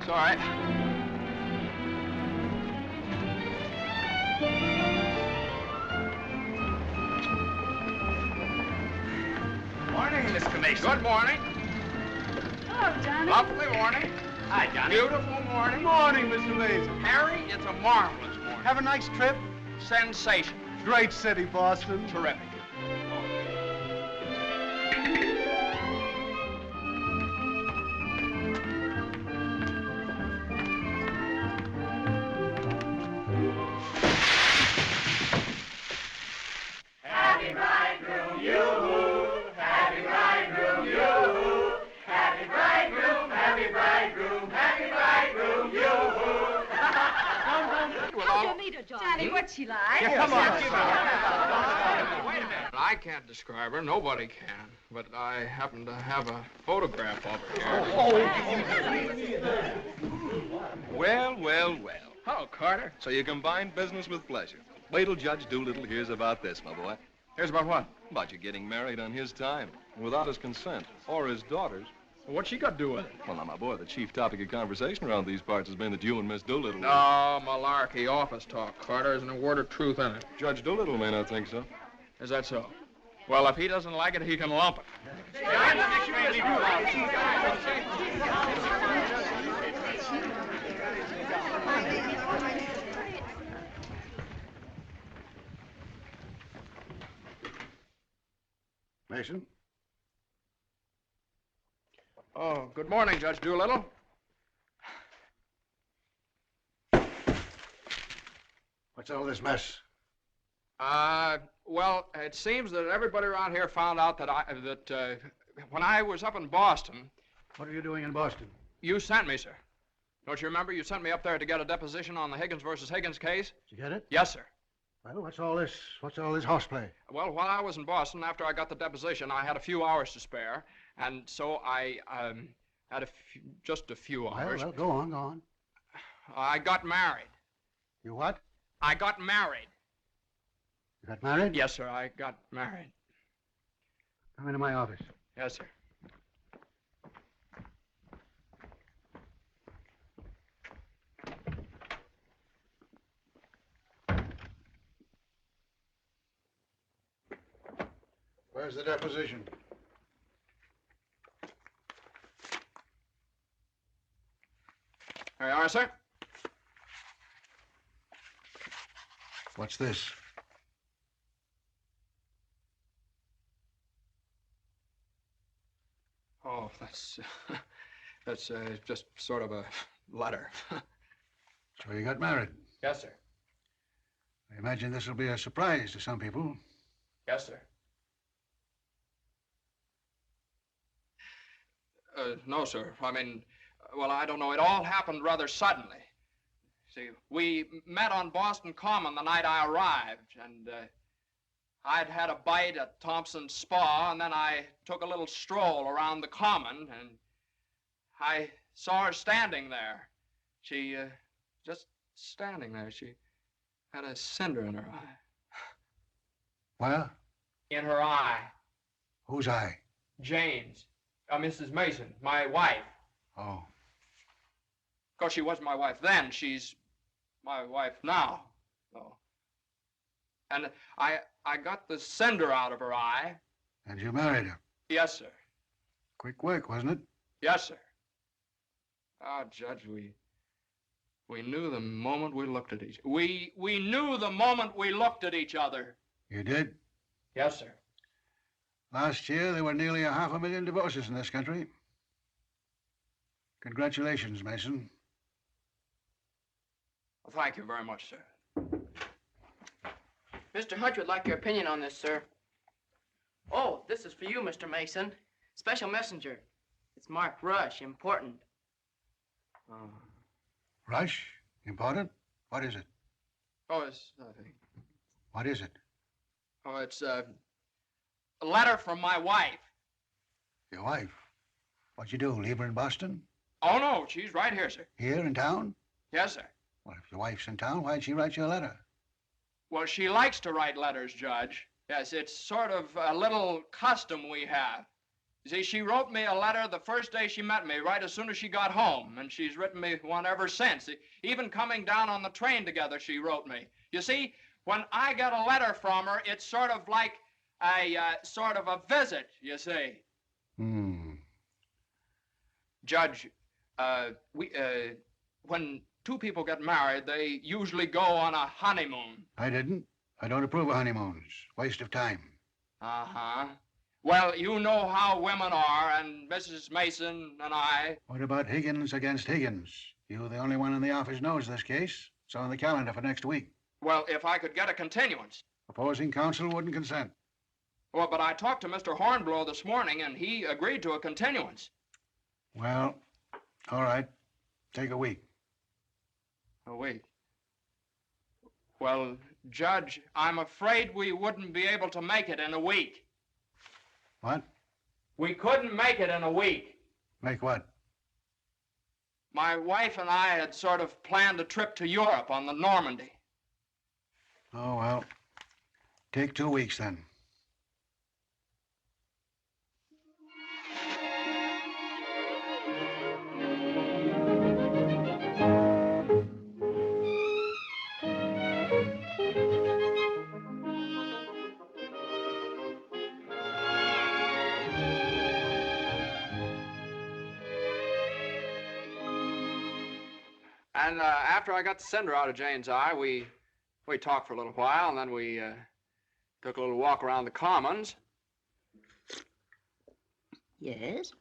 It's all right. Morning, Miss Mason. Good morning. Hello, Johnny. Lovely morning. Hi, Johnny. Beautiful morning. Morning, Mr. Mason. Harry, it's a marvelous morning. Have a nice trip? Sensation. Great city, Boston. Terrific. Happy bridegroom, you. Happy bridegroom, you. Happy bridegroom, happy bridegroom, happy bridegroom, you. How'd you meet her, Johnny? What's she like? Come on. Wait a minute. I can't describe her. Nobody can. But I happen to have a photograph of her here. Well, well, well. Hello, Carter. So you combine business with pleasure. Wait till Judge Doolittle hears about this, my boy. Here's about what? About you getting married on his time, without his consent, or his daughter's. What's she got to do with it? Well, now, my boy, the chief topic of conversation around these parts has been that you and Miss Doolittle... No, malarkey, office talk, Carter. Isn't a word of truth in it. Judge Doolittle may not think so. Is that so? Well, if he doesn't like it, he can lump it. Mason? Oh, good morning, Judge Doolittle. What's all this mess? Well, it seems that everybody around here found out that when I was up in Boston... What are you doing in Boston? You sent me, sir. Don't you remember? You sent me up there to get a deposition on the Higgins versus Higgins case. Did you get it? Yes, sir. Well, what's all this horseplay? Well, while I was in Boston, after I got the deposition, I had a few hours to spare, and so I had just a few hours. Well, go on. I got married. You what? I got married. You got married? Yes, sir, I got married. Come into my office. Yes, sir. Where's the deposition? There you are, sir. What's this? Oh, that's just sort of a letter. So you got married. Yes, sir. I imagine this will be a surprise to some people. Yes, sir. No, sir. I mean, well, I don't know. It all happened rather suddenly. See, we met on Boston Common the night I arrived, and I'd had a bite at Thompson's Spa, and then I took a little stroll around the Common, and I saw her standing there. She, just standing there. She had a cinder in her eye. Where? In her eye. Whose eye? Jane's. Mrs. Mason, my wife. Oh. Of course, she wasn't my wife then. She's my wife now. So. And I got the cinder out of her eye. And you married her? Yes, sir. Quick work, wasn't it? Yes, sir. Ah, Judge, we knew the moment we looked at each other. We knew the moment we looked at each other. You did? Yes, sir. Last year, there were nearly 500,000 divorces in this country. Congratulations, Mason. Well, thank you very much, sir. Mr. Hunt would like your opinion on this, sir. Oh, this is for you, Mr. Mason. Special messenger. It's marked Rush, important. Rush? Important? What is it? Oh, it's nothing. What is it? Oh, it's a letter from my wife. Your wife? What'd you do, leave her in Boston? Oh, no, she's right here, sir. Here in town? Yes, sir. Well, if your wife's in town, why'd she write you a letter? Well, she likes to write letters, Judge. Yes, it's sort of a little custom we have. See, she wrote me a letter the first day she met me, right as soon as she got home, and she's written me one ever since. Even coming down on the train together, she wrote me. You see, when I get a letter from her, it's sort of like sort of a visit, you see. Judge, when two people get married, they usually go on a honeymoon. I didn't. I don't approve of honeymoons. Waste of time. Uh-huh. Well, you know how women are, and Mrs. Mason and I... What about Higgins against Higgins? You the only one in the office knows this case. It's on the calendar for next week. Well, if I could get a continuance. Opposing counsel wouldn't consent. Well, but I talked to Mr. Hornblow this morning, and he agreed to a continuance. Well, all right. Take a week. A week? Well, Judge, I'm afraid we wouldn't be able to make it in a week. What? We couldn't make it in a week. Make what? My wife and I had sort of planned a trip to Europe on the Normandy. Oh, well, take 2 weeks then. And after I got the cinder out of Jane's eye, we talked for a little while, and then we took a little walk around the Commons. Yes?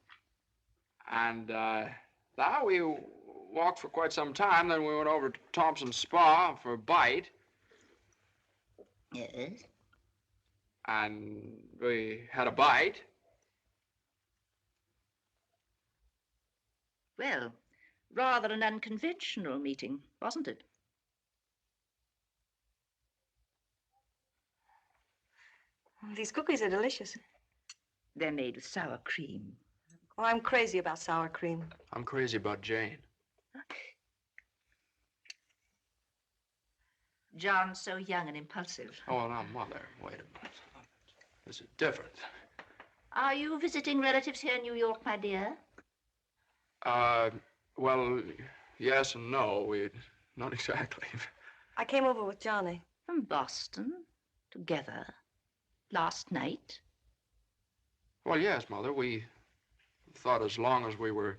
And now we walked for quite some time, then we went over to Thompson's Spa for a bite. Yes? And we had a bite. Well, rather an unconventional meeting, wasn't it? These cookies are delicious. They're made with sour cream. Oh, I'm crazy about sour cream. I'm crazy about Jane. John's so young and impulsive. Oh, now, Mother, wait a minute. This is different. Are you visiting relatives here in New York, my dear? Well, yes and no. Not exactly. I came over with Johnny. From Boston, together, last night? Well, yes, Mother. We thought as long as we were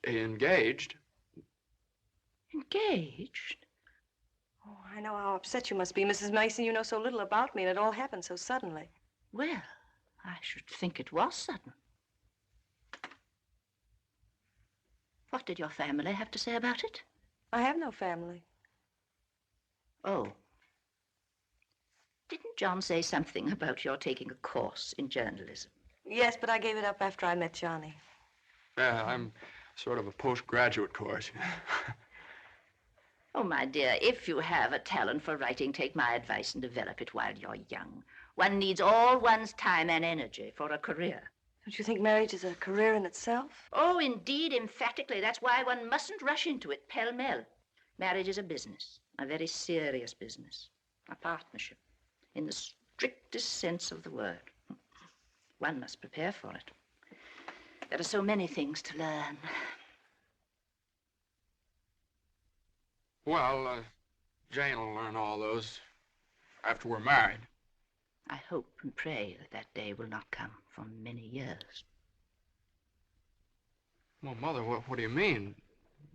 engaged. Engaged? Oh, I know how upset you must be, Mrs. Mason. You know so little about me, and it all happened so suddenly. Well, I should think it was sudden. What did your family have to say about it? I have no family. Oh. Didn't John say something about your taking a course in journalism? Yes, but I gave it up after I met Johnny. Yeah, I'm sort of a postgraduate course. Oh, my dear, if you have a talent for writing, take my advice and develop it while you're young. One needs all one's time and energy for a career. Don't you think marriage is a career in itself? Oh, indeed, emphatically. That's why one mustn't rush into it pell-mell. Marriage is a business, a very serious business, a partnership, in the strictest sense of the word. One must prepare for it. There are so many things to learn. Well, Jane will learn all those after we're married. I hope and pray that that day will not come for many years. Well, Mother, what do you mean?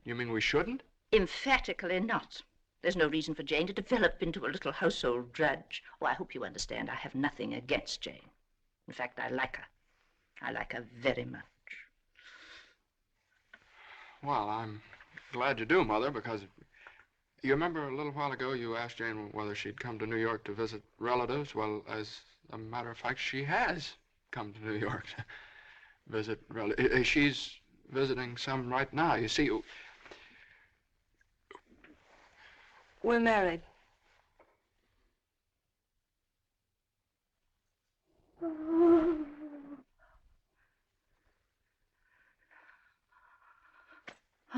You mean we shouldn't? Emphatically not. There's no reason for Jane to develop into a little household drudge. Oh, I hope you understand I have nothing against Jane. In fact, I like her. I like her very much. Well, I'm glad you do, Mother, because you remember a little while ago you asked Jane whether she'd come to New York to visit relatives? Well, as a matter of fact, she has come to New York to visit relatives. She's visiting some right now. You see, We're married.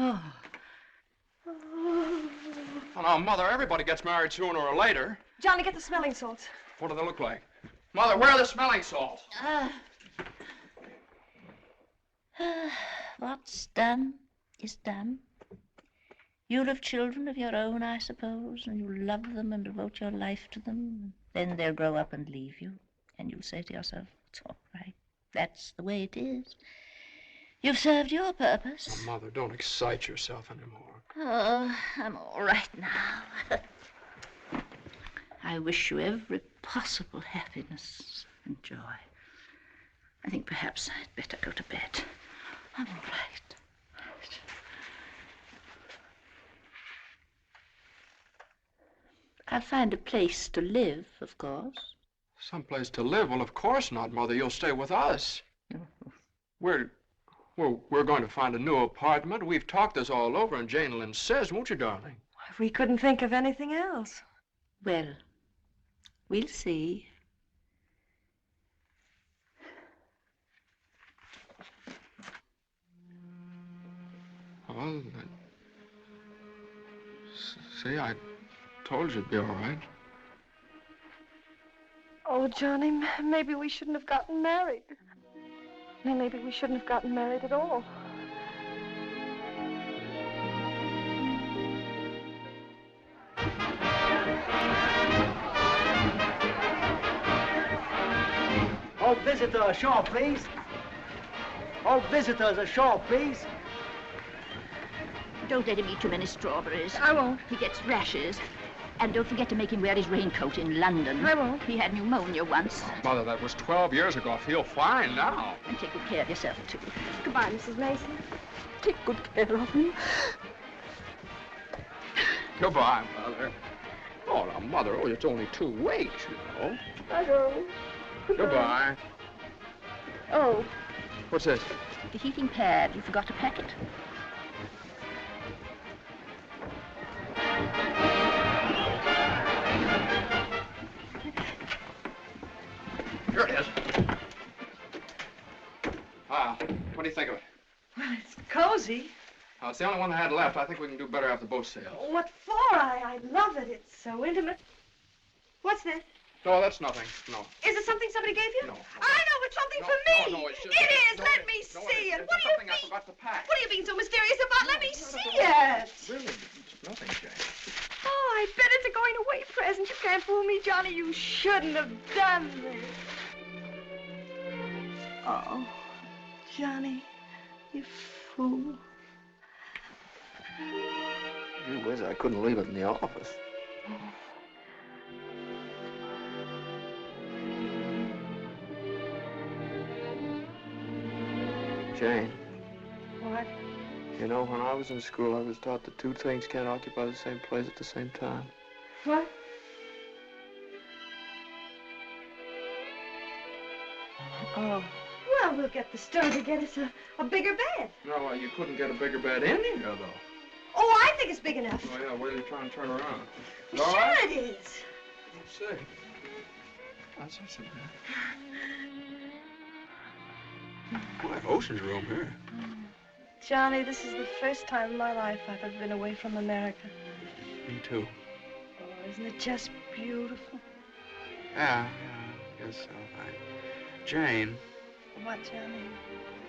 Oh. well, now, Mother, everybody gets married sooner or later. Johnny, get the smelling salts. What do they look like? Mother, where are the smelling salts? What's done is done. You'll have children of your own, I suppose, and you'll love them and devote your life to them. Then they'll grow up and leave you, and you'll say to yourself, it's all right. That's the way it is. You've served your purpose. Oh, Mother, don't excite yourself anymore. Oh, I'm all right now. I wish you every possible happiness and joy. I think perhaps I'd better go to bed. I'm all right. I'll find a place to live, of course. Someplace to live? Well, of course not, Mother. You'll stay with us. We're going to find a new apartment. We've talked this all over, and Jane Lynn says, won't you, darling? We couldn't think of anything else. Well, we'll see. Well, see, I told you it'd be all right. Oh, Johnny, maybe we shouldn't have gotten married. Maybe we shouldn't have gotten married at all. All visitors ashore, please. All visitors ashore, please. Don't let him eat too many strawberries. I won't. He gets rashes. And don't forget to make him wear his raincoat in London. I won't. He had pneumonia once. Mother, that was 12 years ago. I feel fine now. And take good care of yourself, too. Goodbye, Mrs. Mason. Take good care of him. Goodbye, Mother. Oh, now, Mother, it's only 2 weeks, you know. I know. Goodbye. Oh. What's this? The heating pad. You forgot to pack it. Here it is. What do you think of it? Well, it's cozy. It's the only one I had left. I think we can do better after both sails. What for? I love it. It's so intimate. What's that? No, that's nothing. No. Is it something somebody gave you? No. I know, it's something for me. No, it's just... It is. No, Let me no, see it. It's What do you something I mean? forgot to pack. What are you being so mysterious about? Let me see it. Really, it's nothing, Jane. Oh, I bet it's a going away present. You can't fool me, Johnny. You shouldn't have done this. Oh, Johnny, you fool. Gee whiz, I couldn't leave it in the office. Jane. What? You know, when I was in school, I was taught that 2 things can't occupy the same place at the same time. What? Oh. Well, we'll get the stove to get us a bigger bed. No, well, you couldn't get a bigger bed in here, though. Oh, I think it's big enough. Oh, yeah, where are you trying to turn around? Well, All sure right? it is. Let's see. That's it. Boy, ocean's room here. Johnny, this is the first time in my life I've ever been away from America. Me too. Oh, isn't it just beautiful? Yeah, I guess so. Jane. What, Johnny?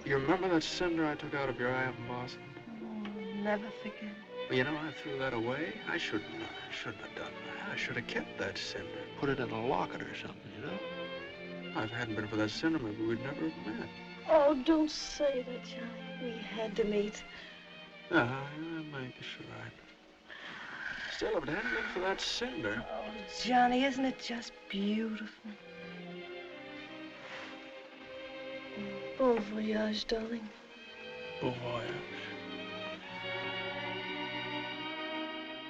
You remember that cinder I took out of your eye up in Boston? Oh, never forget. Well, you know, I threw that away. I shouldn't have done that. I should have kept that cinder. Put it in a locket or something, you know? If it hadn't been for that cinder, maybe we'd never have met. Oh, don't say that, Johnny. We had to meet. Yeah, maybe you're right. Still, if it hadn't been for that cinder... Oh, Johnny, isn't it just beautiful? Bon voyage, darling. Bon voyage.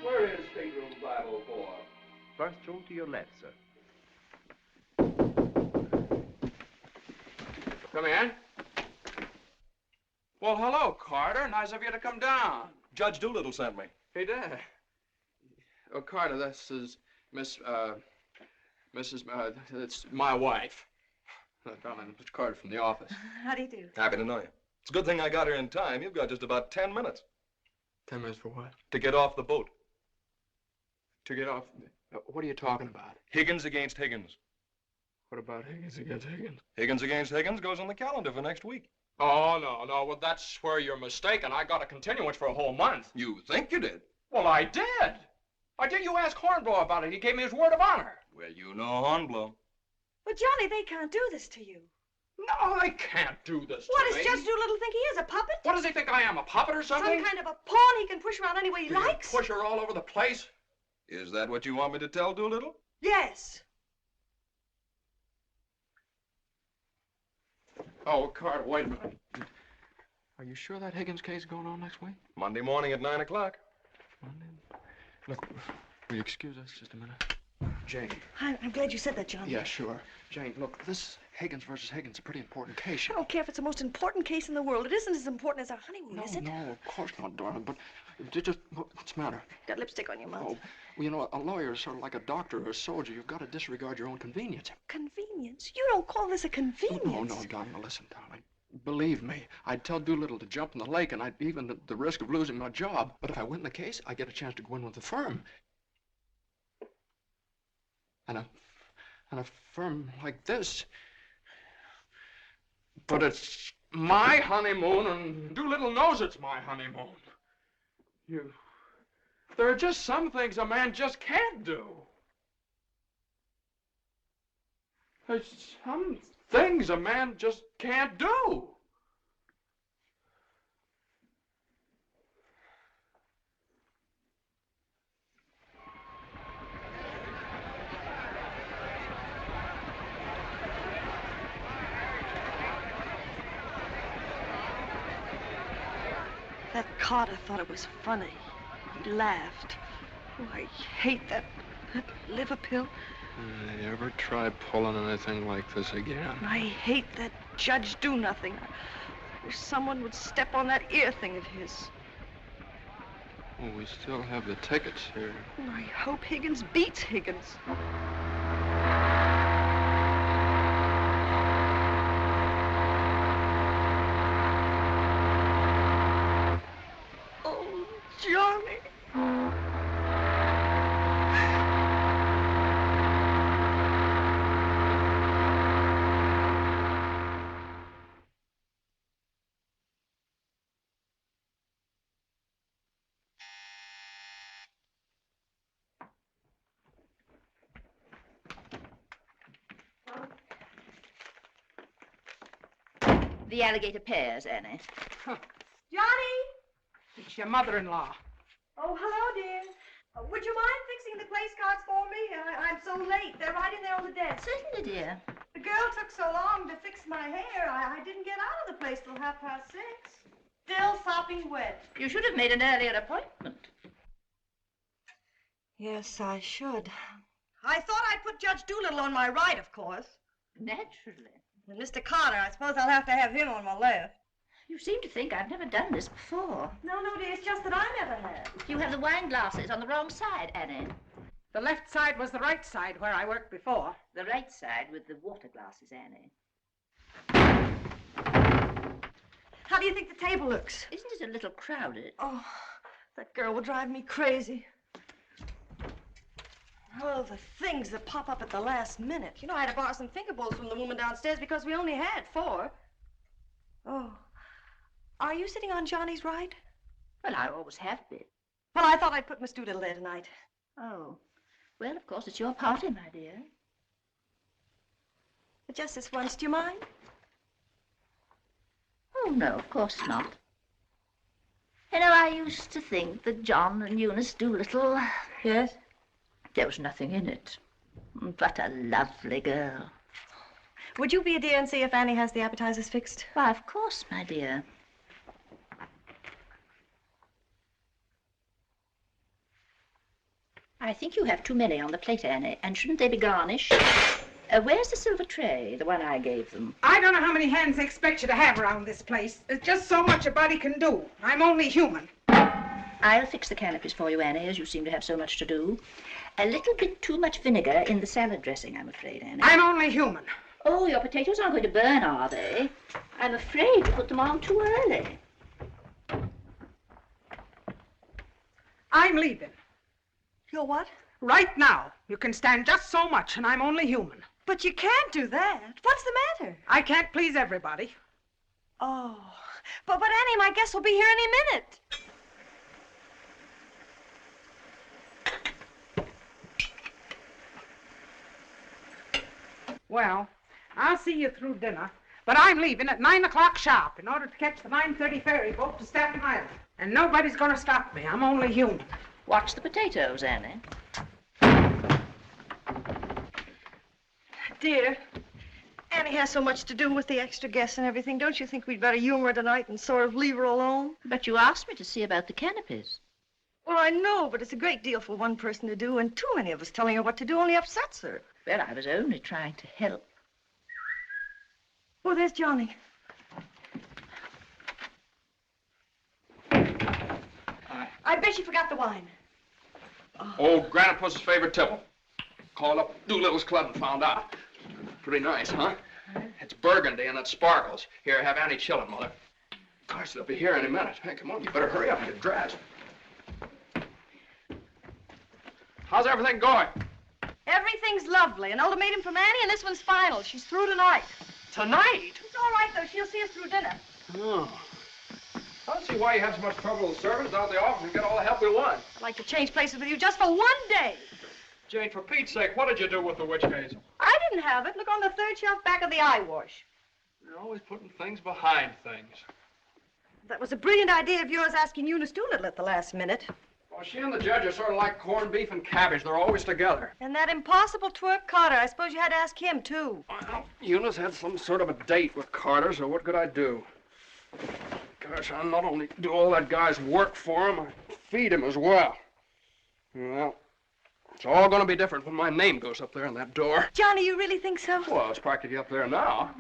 Where is stateroom 504? First room to your left, sir. Come in. Well, hello, Carter. Nice of you to come down. Judge Doolittle sent me. He did. Oh, Carter, this is it's my wife. Darling, it's Carter from the office. How do you do? Happy to know you. It's a good thing I got here in time. You've got just about 10 minutes 10 minutes for what? to get off the boat. To get off. What are you talking about? Higgins against Higgins. What about Higgins against Higgins? Higgins against Higgins goes on the calendar for next week. Oh, no. Well, that's where you're mistaken. I got a continuance for a whole month. You think you did? Well, I did. You ask Hornblow about it. He gave me his word of honor. Well, you know Hornblow. But, Johnny, they can't do this to you. No, they can't do this What to does me. Judge Doolittle think he is, a puppet? What does he think I am, a puppet or something? Some kind of a pawn he can push around any way he likes? Push her all over the place? Is that what you want me to tell Doolittle? Yes. Oh, Carter, wait a minute. Are you sure that Higgins case is going on next week? Monday morning at 9 o'clock. Monday? Look, will you excuse us just a minute? Jane. I'm glad you said that, Johnny. Yeah, sure. Jane, look, this Higgins versus Higgins is a pretty important case. I don't care if it's the most important case in the world. It isn't as important as our honeymoon, is it? No, of course not, darling. But what's the matter? Got lipstick on your mouth. Oh, well, you know, a lawyer is sort of like a doctor or a soldier. You've got to disregard your own convenience. Convenience? You don't call this a convenience. No, darling. Now listen, darling. Believe me, I'd tell Doolittle to jump in the lake, and I'd even at the risk of losing my job. But if I win the case, I get a chance to go in with the firm. And a firm like this. But it's my honeymoon, and Doolittle knows it's my honeymoon. There are just some things a man just can't do. There's some things a man just can't do. That Carter thought it was funny. He laughed. Oh, I hate that liver pill. You ever try pulling anything like this again? I hate that Judge Do-Nothing. I wish someone would step on that ear thing of his. Oh, we still have the tickets here. I hope Higgins beats Higgins. Oh, Johnny. The alligator pears, Annie. Johnny! It's your mother-in-law. Oh, hello, dear. Would you mind fixing the place cards for me? I'm so late. They're right in there on the desk. Certainly, dear. The girl took so long to fix my hair, I didn't get out of the place till 6:30. Still sopping wet. You should have made an earlier appointment. Yes, I should. I thought I'd put Judge Doolittle on my right, of course. Naturally. And Mr. Carter, I suppose I'll have to have him on my left. You seem to think I've never done this before. No, dear, it's just that I never have. You have the wine glasses on the wrong side, Annie. The left side was the right side where I worked before. The right side with the water glasses, Annie. How do you think the table looks? Isn't it a little crowded? Oh, that girl will drive me crazy. Oh, the things that pop up at the last minute. You know, I had to borrow some finger bowls from the woman downstairs because we only had 4. Oh. Are you sitting on Johnny's right? Well, I always have been. Well, I thought I'd put Miss Doolittle there tonight. Oh. Well, of course, it's your party, my dear. But just this once, do you mind? Oh, no, of course not. You know, I used to think that John and Eunice Doolittle... Yes? There was nothing in it. But a lovely girl. Would you be a dear and see if Annie has the appetizers fixed? Why, of course, my dear. I think you have too many on the plate, Annie, and shouldn't they be garnished? Where's the silver tray, the one I gave them? I don't know how many hands they expect you to have around this place. There's just so much a body can do. I'm only human. I'll fix the canopies for you, Annie, as you seem to have so much to do. A little bit too much vinegar in the salad dressing, I'm afraid, Annie. I'm only human. Oh, your potatoes aren't going to burn, are they? I'm afraid you put them on too early. I'm leaving. You're what? Right now. You can stand just so much, and I'm only human. But you can't do that. What's the matter? I can't please everybody. Oh, but Annie, my guest will be here any minute. Well, I'll see you through dinner, but I'm leaving at 9 o'clock sharp in order to catch the 9:30 ferry boat to Staten Island. And nobody's going to stop me. I'm only human. Watch the potatoes, Annie. Dear, Annie has so much to do with the extra guests and everything. Don't you think we'd better humor her tonight and sort of leave her alone? But you asked me to see about the canopies. Well, I know, but it's a great deal for one person to do, and too many of us telling her what to do only upsets her. Well, I was only trying to help. Oh, there's Johnny. Hi. I bet you forgot the wine. Old Granite Puss's favorite tipple. Called up Doolittle's club and found out. Pretty nice, huh? It's burgundy and it sparkles. Here, have Annie chill it, Mother. Gosh, they'll be here any minute. Hey, come on, you better hurry up and get dressed. How's everything going? Everything's lovely. An ultimatum from Annie, and this one's final. She's through tonight. Tonight? It's all right, though. She'll see us through dinner. Oh. I don't see why you have so much trouble with servants down at the office and get all the help we want. I'd like to change places with you just for one day. Jane, for Pete's sake, what did you do with the witch case? I didn't have it. Look on the third shelf back of the eye wash. You're always putting things behind things. That was a brilliant idea of yours asking Eunice Doolittle at the last minute. Well, she and the judge are sort of like corned beef and cabbage. They're always together. And that impossible twerp Carter. I suppose you had to ask him, too. Well, Eunice had some sort of a date with Carter, so what could I do? Gosh, I not only do all that guy's work for him, I feed him as well. Well, it's all going to be different when my name goes up there on that door. Johnny, you really think so? Well, it's practically up there now.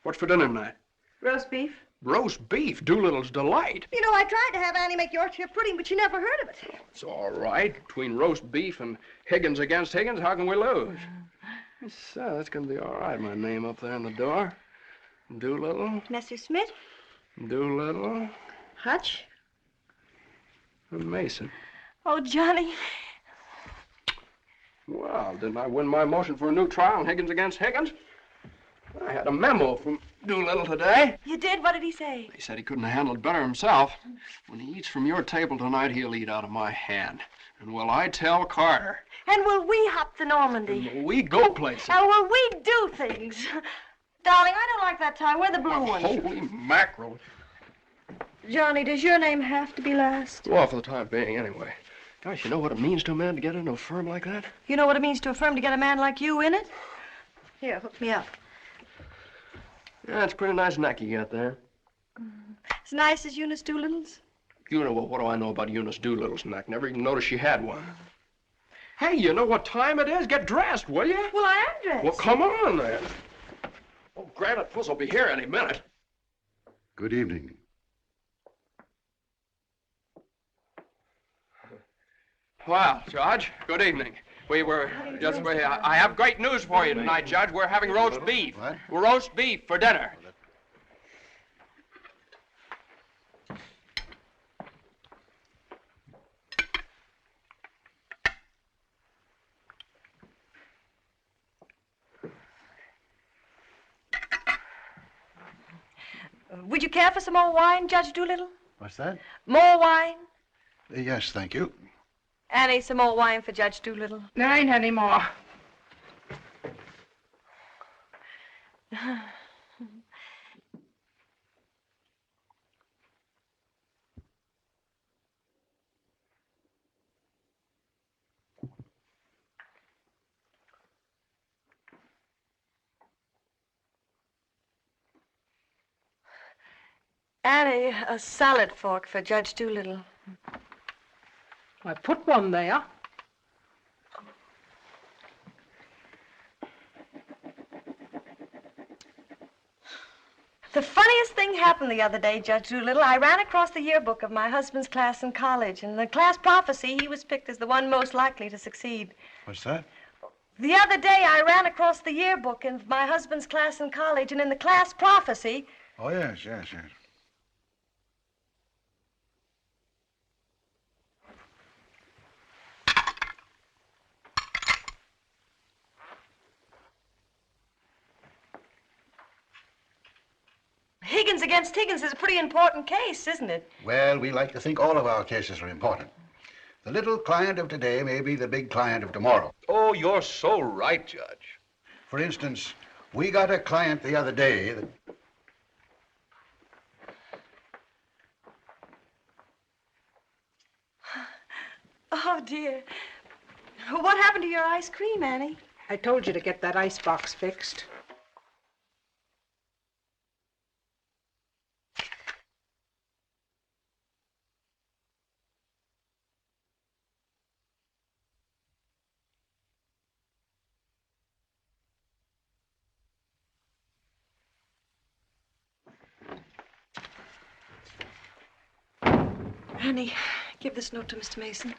What's for dinner tonight? Roast beef. Roast beef, Doolittle's delight. You know, I tried to have Annie make Yorkshire pudding, but she never heard of it. It's all right. Between roast beef and Higgins against Higgins, how can we lose? So that's going to be all right, my name up there on the door. Doolittle, Messer Smith. Doolittle, Hutch. and Mason. Oh, Johnny. Well, didn't I win my motion for a new trial on Higgins against Higgins? I had a memo from Doolittle today. You did? What did he say? He said he couldn't have handled it better himself. When he eats from your table tonight, he'll eat out of my hand. And will I tell Carter? And will we hop the Normandy? And will we go places? And will we do things? Darling, I don't like that tie. Wear the blue one. Holy mackerel. Johnny, does your name have to be last? Well, for the time being, anyway. Gosh, you know what it means to a man to get into a firm like that? You know what it means to a firm to get a man like you in it? Here, hook me up. Yeah, it's a pretty nice neck you got there. As nice as Eunice Doolittle's? You know, well, what do I know about Eunice Doolittle's neck? Never even noticed she had one. Hey, you know what time it is? Get dressed, will you? Well, I am dressed. Well, come on, then. Oh, Granite Puss will be here any minute. Good evening. Well, Judge, good evening. I have great news for you tonight, Judge. We're having roast beef. What? Roast beef for dinner. Would you care for some more wine, Judge Doolittle? What's that? More wine? Yes, thank you. Annie, some more wine for Judge Doolittle. There ain't any more. Annie, a salad fork for Judge Doolittle. I put one there. The funniest thing happened the other day, Judge Doolittle. I ran across the yearbook of my husband's class in college. In the class prophecy, he was picked as the one most likely to succeed. What's that? The other day, I ran across the yearbook of my husband's class in college, and in the class prophecy... Oh, yes, yes, yes. He Higgins against Higgins is a pretty important case, isn't it? Well, we like to think all of our cases are important. The little client of today may be the big client of tomorrow. Oh, you're so right, Judge. For instance, we got a client the other day that... Oh, dear. What happened to your ice cream, Annie? I told you to get that ice box fixed. Annie, give this note to Mr. Mason.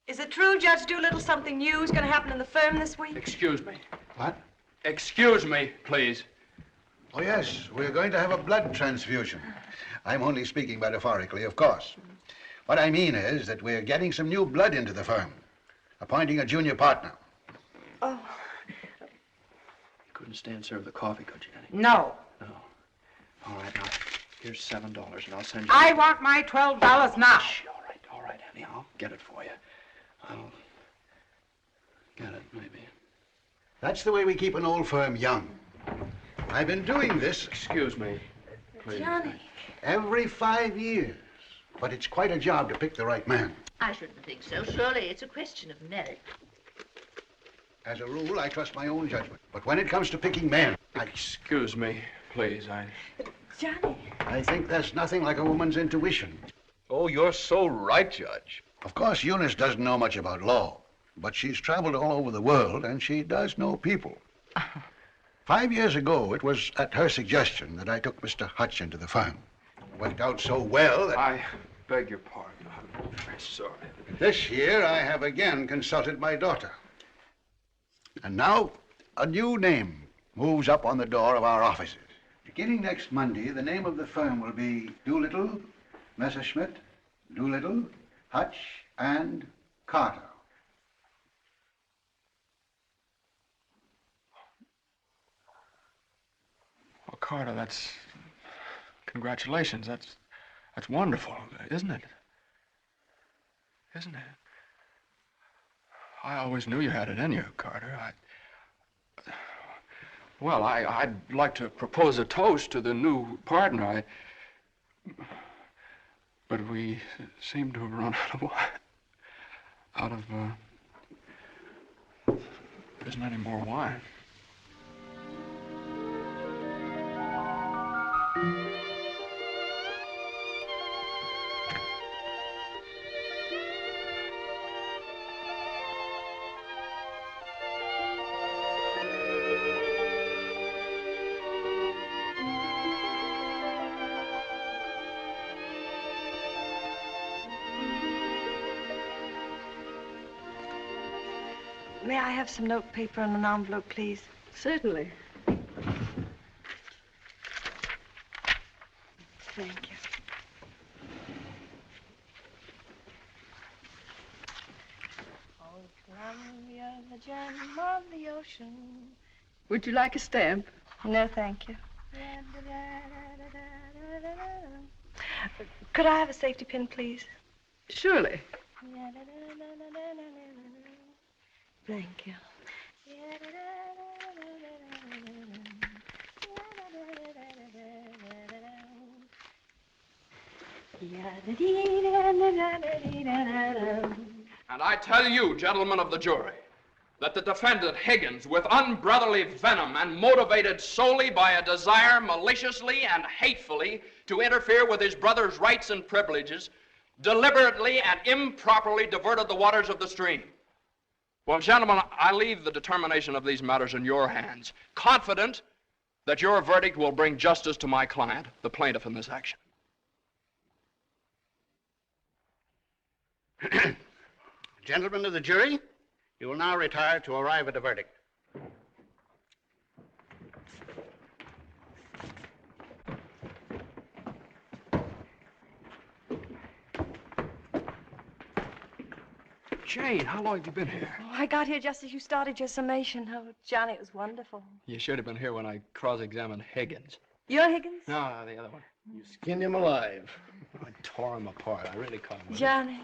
Is it true, Judge Doolittle, something new is going to happen in the firm this week? Excuse me. What? Excuse me, please. Oh, yes, we're going to have a blood transfusion. I'm only speaking metaphorically, of course. What I mean is that we're getting some new blood into the firm, appointing a junior partner. Oh. You couldn't stand serve the coffee, could you, Annie? No. No. All right, now, here's $7, and I'll send you... I want my $12 now. Shh, all right, Annie, I'll get it for you. I'll get it, maybe. That's the way we keep an old firm young. I've been doing this... Excuse me, please. Johnny. Every 5 years. But it's quite a job to pick the right man. I shouldn't think so. Surely it's a question of merit. As a rule, I trust my own judgment. But when it comes to picking men, Excuse me, please, Johnny. I think there's nothing like a woman's intuition. Oh, you're so right, Judge. Of course, Eunice doesn't know much about law, but she's traveled all over the world, and she does know people. 5 years ago, it was at her suggestion that I took Mr. Hutch into the firm. It worked out so well that... I beg your pardon. I'm very sorry. This year, I have again consulted my daughter. And now, a new name moves up on the door of our offices. Beginning next Monday, the name of the firm will be Doolittle, Messerschmitt, Doolittle, Hutch, and Carter. Well, Carter, that's... Congratulations. That's wonderful, isn't it? Isn't it? I always knew you had it in you, Carter. Well, I'd like to propose a toast to the new partner. But we seem to have run out of there isn't any more wine. May I have some note paper and an envelope, please? Certainly. Thank you. Oh, Columbia, the gem of the ocean. Would you like a stamp? No, thank you. Could I have a safety pin, please? Surely. Thank you. And I tell you, gentlemen of the jury, that the defendant Higgins, with unbrotherly venom and motivated solely by a desire maliciously and hatefully to interfere with his brother's rights and privileges, deliberately and improperly diverted the waters of the stream. Well, gentlemen, I leave the determination of these matters in your hands, confident that your verdict will bring justice to my client, the plaintiff in this action. Gentlemen of the jury, you will now retire to arrive at a verdict. Jane, how long have you been here? Oh, I got here just as you started your summation. Oh, Johnny, it was wonderful. You should have been here when I cross-examined Higgins. You're Higgins? No, the other one. You skinned him alive. I tore him apart. I really caught him with it. Johnny.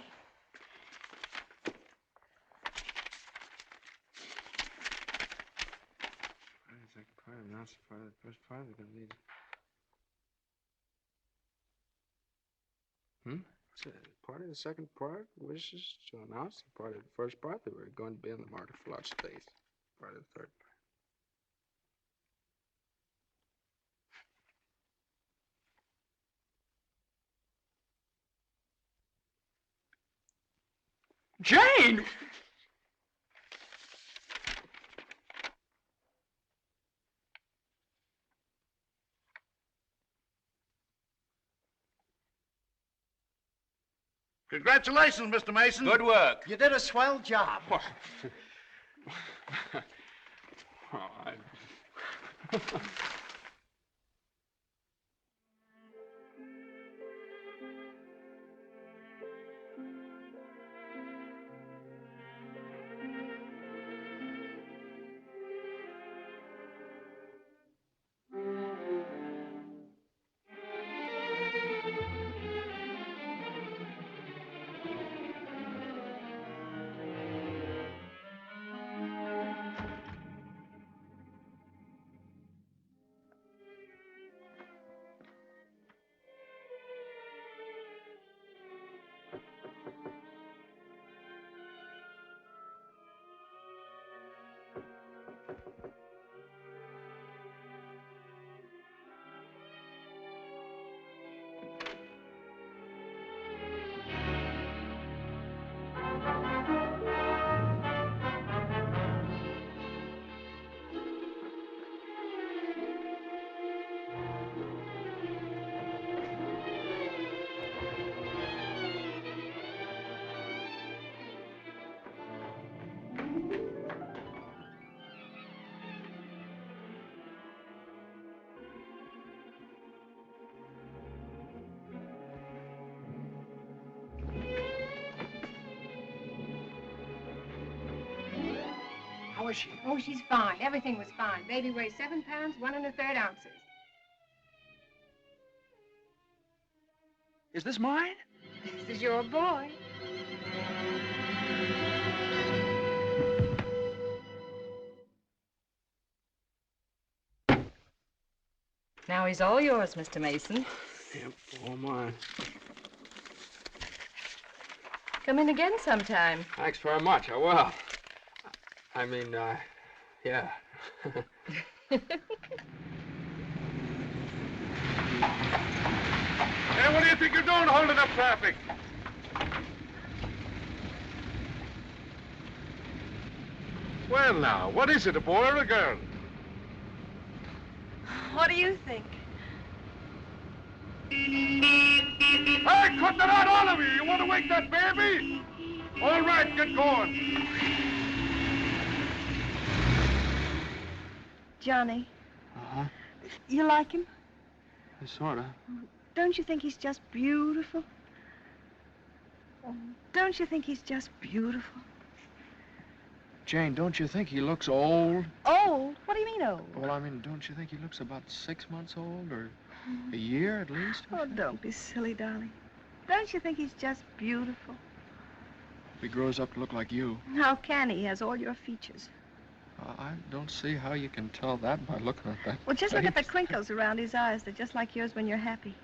Second part, announce the part of the first part. We're going to lead. Part of the second part wishes to announce the part of the first part that we're going to be in the market for large space. Part of the third part. Jane! Congratulations, Mr. Mason. Good work. You did a swell job. How is she? Oh, she's fine. Everything was fine. Baby weighs 7 pounds, 1 1/3 ounces. Is this mine? This is your boy. Now he's all yours, Mr. Mason. Yep, all mine. Come in again sometime. Thanks very much. I will. I mean, yeah. Hey, what do you think you're doing holding up traffic? Well, now, what is it, a boy or a girl? What do you think? Hey, cut that out, all of you! You want to wake that baby? All right, get going. Johnny, Uh-huh. you like him? Sort of. Don't you think he's just beautiful? Don't you think he's just beautiful? Jane, don't you think he looks old? Old? What do you mean old? Well, I mean, don't you think he looks about 6 months old, or a year at least? Oh, don't be silly, darling. Don't you think he's just beautiful? If he grows up to look like you. How can he? He has all your features. I don't see how you can tell that by looking at that. Well, just look at the face. crinkles around his eyes. They're just like yours when you're happy.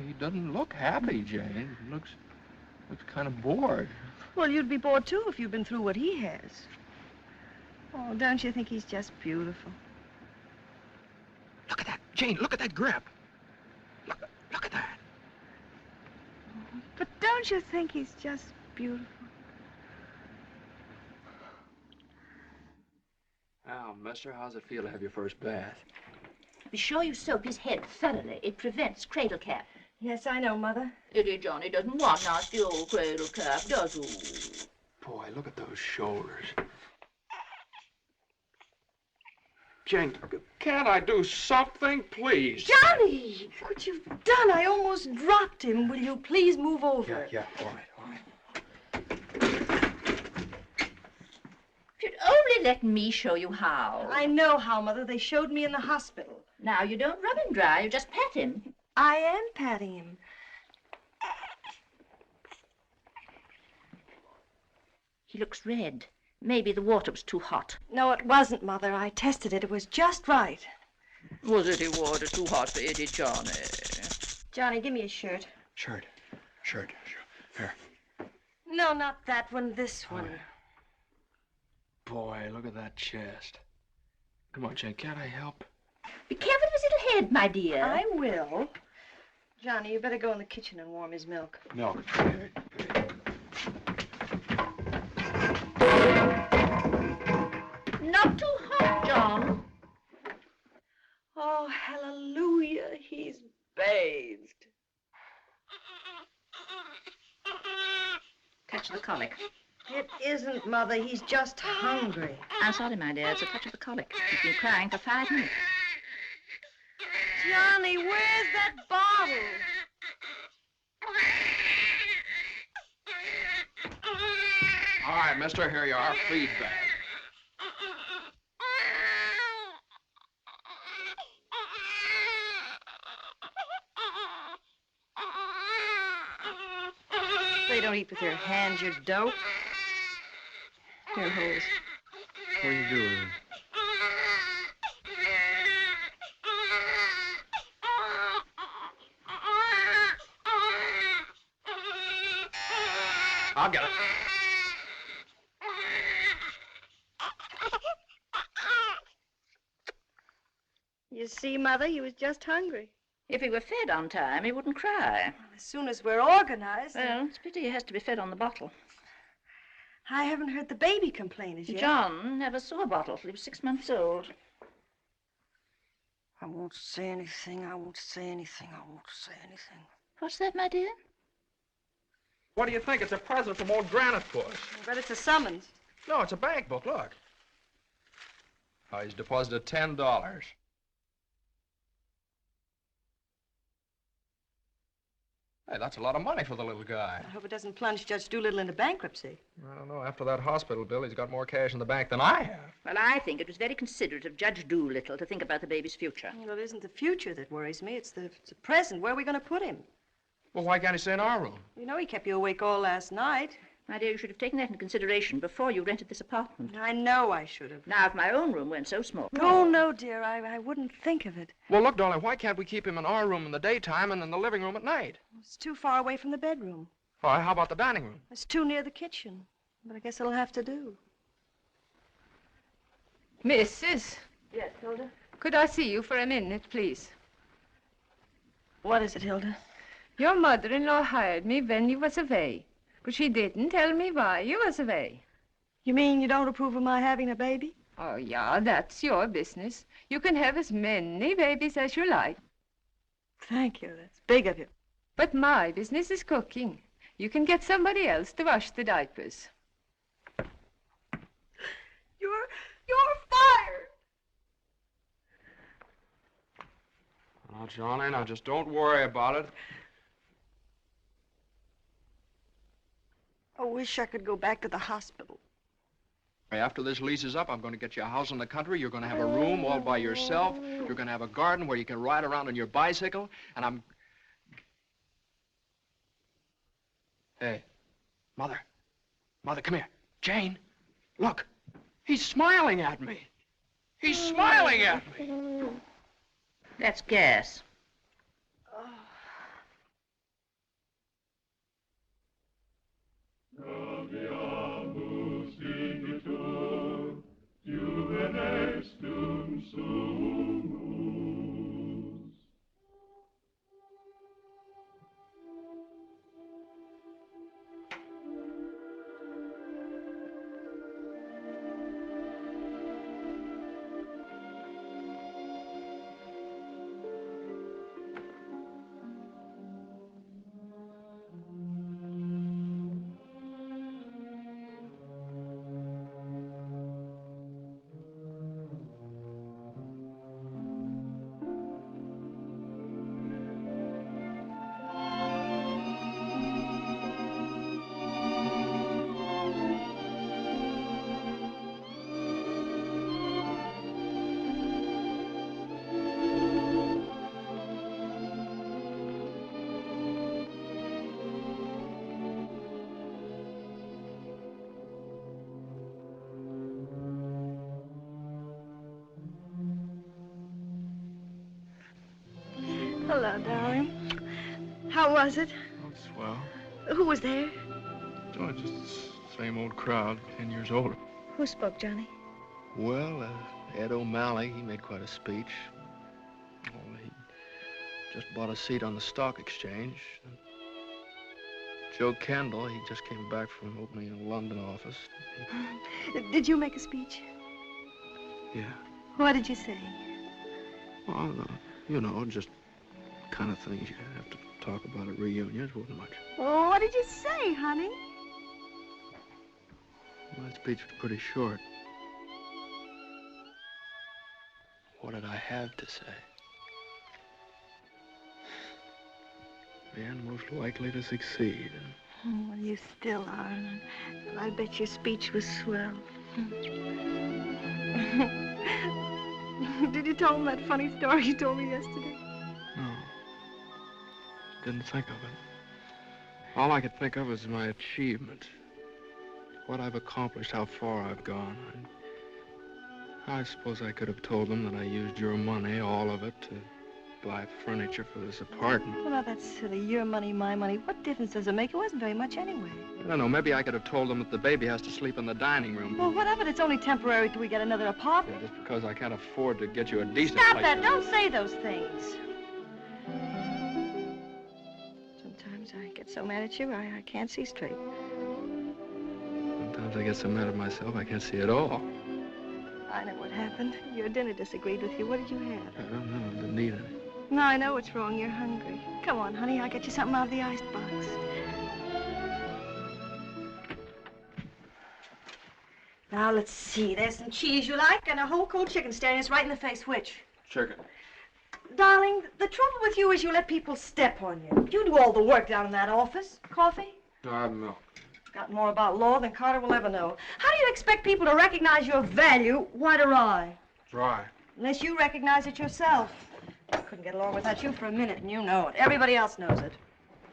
He doesn't look happy, Jane. He looks kind of bored. Well, you'd be bored, too, if you'd been through what he has. Oh, don't you think he's just beautiful? Look at that, Jane. Look at that grip. Look at that. But don't you think he's just beautiful? Now, mister, how's it feel to have your first bath? Be sure you soap his head thoroughly. It prevents cradle cap. Yes, I know, Mother. Eddie Johnny doesn't want nasty old cradle cap, does he? Boy, look at those shoulders. Jane, can't I do something, please? Johnny! What you've done, I almost dropped him. Will you please move over? Yeah, all right. If you'd only let me show you how. I know how, Mother. They showed me in the hospital. Now, you don't rub him dry, you just pat him. I am patting him. He looks red. Maybe the water was too hot. No, it wasn't, Mother. I tested it. It was just right. Was it water too hot for Eddie, Johnny? Johnny, give me a shirt. Shirt. Here. No, not that one. This one. Boy, look at that chest. Come on, Jane, can't I help? Be careful of his little head, my dear. I will. Johnny, you better go in the kitchen and warm his milk. Milk. Not too hot, John. Oh, hallelujah. He's bathed. Touch of the colic. It isn't, Mother. He's just hungry. I'm sorry, my dear. It's a touch of the colic. He's been crying for 5 minutes. Johnny, where's that bottle? All right, mister, here you are. Feed bag. They don't eat with your hands, you dope. Here, Hose. What are you doing? I'll get it. You see, Mother, he was just hungry. If he were fed on time, he wouldn't cry. As soon as we're organized. Well, it's a pity he has to be fed on the bottle. I haven't heard the baby complain as yet. John never saw a bottle till he was 6 months old. I won't say anything. I won't say anything. I won't say anything. What's that, my dear? What do you think? It's a present from old Granite Puss. I bet it's a summons. No, it's a bank book. Look. Oh, he's deposited $10. Hey, that's a lot of money for the little guy. I hope it doesn't plunge Judge Doolittle into bankruptcy. I don't know. After that hospital bill, he's got more cash in the bank than I have. Well, I think it was very considerate of Judge Doolittle to think about the baby's future. Well, it isn't the future that worries me. It's the present. Where are we going to put him? Well, why can't he stay in our room? You know he kept you awake all last night. My dear, you should have taken that into consideration before you rented this apartment. I know I should have. Now, if my own room weren't so small. Oh, no, dear. I wouldn't think of it. Well, look, darling, why can't we keep him in our room in the daytime and in the living room at night? It's too far away from the bedroom. All right, how about the dining room? It's too near the kitchen. But I guess it'll have to do. Mrs. Yes, Hilda? Could I see you for a minute, please? What is it, Hilda? Your mother-in-law hired me when you was away, but she didn't tell me why you was away. You mean you don't approve of my having a baby? Oh, yeah, that's your business. You can have as many babies as you like. Thank you. That's big of you. But my business is cooking. You can get somebody else to wash the diapers. You're fired! Now, Johnny, now just don't worry about it. I wish I could go back to the hospital. After this lease is up, I'm going to get you a house in the country. You're going to have a room all by yourself. You're going to have a garden where you can ride around on your bicycle. And I'm... Hey, Mother. Mother, come here. Jane, look. He's smiling at me. He's smiling at me. That's gas. Hello, darling. How was it? Oh, swell. Who was there? Oh, just the same old crowd, 10 years older. Who spoke, Johnny? Well, Ed O'Malley, he made quite a speech. Oh, he just bought a seat on the stock exchange. Joe Kendall, he just came back from opening a London office. Did you make a speech? Yeah. What did you say? Well, you know, just kind of things you have to talk about at reunions. Wasn't much. Oh, what did you say, honey? My speech was pretty short. What did I have to say? Man most likely to succeed. Oh, well, you still are. I bet your speech was swell. Did you tell him that funny story you told me yesterday? No. Didn't think of it. All I could think of was my achievement. What I've accomplished, how far I've gone. I suppose I could have told them that I used your money, all of it, to buy furniture for this apartment. Well, now, that's silly. Your money, my money. What difference does it make? It wasn't very much anyway. I don't know. Maybe I could have told them that the baby has to sleep in the dining room. Well, what of it? It's only temporary till we get another apartment. Yeah, just because I can't afford to get you a decent Stop place that. to Don't say those things. Sometimes I get so mad at you, I can't see straight. Sometimes I get so mad at myself, I can't see at all. I know what happened. Your dinner disagreed with you. What did you have? I don't know. I didn't eat any. No, I know what's wrong. You're hungry. Come on, honey. I'll get you something out of the icebox. Now, let's see. There's some cheese you like and a whole cold chicken staring us right in the face. Which? Chicken. Darling, the trouble with you is you let people step on you. You do all the work down in that office. Coffee? No, I have milk. Got more about law than Carter will ever know. How do you expect people to recognize your value, white or rye? Dry. Unless you recognize it yourself. I couldn't get along without you for a minute, and you know it. Everybody else knows it.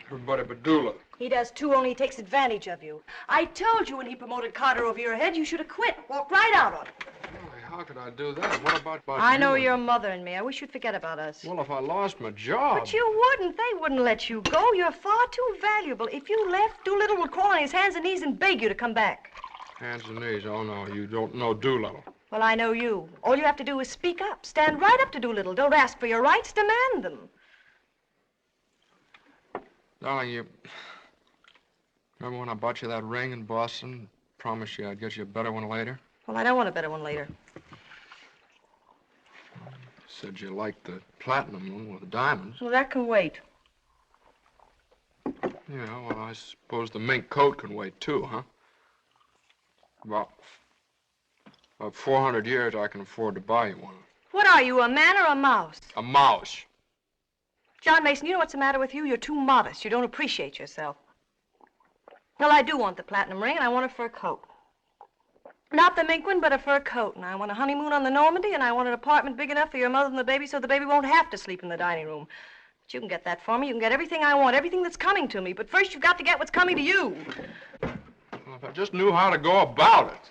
Everybody but Dula. He does too, only he takes advantage of you. I told you when he promoted Carter over your head, you should have quit. Walked right out on him. Why, how could I do that? What about I know you? your mother and me. I wish you'd forget about us. Well, if I lost my job... But you wouldn't. They wouldn't let you go. You're far too valuable. If you left, Doolittle would crawl on his hands and knees and beg you to come back. Hands and knees. Oh, no, you don't know Doolittle. Well, I know you. All you have to do is speak up. Stand right up to Doolittle. Don't ask for your rights. Demand them. Darling, you... Remember when I bought you that ring in Boston? Promised you I'd get you a better one later? Well, I don't want a better one later. You said you liked the platinum one with the diamonds. Well, that can wait. Yeah, well, I suppose the mink coat can wait, too, huh? About 400 years, I can afford to buy you one. What are you, a man or a mouse? A mouse. John Mason, you know what's the matter with you? You're too modest. You don't appreciate yourself. Well, I do want the platinum ring, and I want a fur coat. Not the mink one, but a fur coat. And I want a honeymoon on the Normandy, and I want an apartment big enough for your mother and the baby so the baby won't have to sleep in the dining room. But you can get that for me. You can get everything I want, everything that's coming to me. But first, you've got to get what's coming to you. Well, if I just knew how to go about it.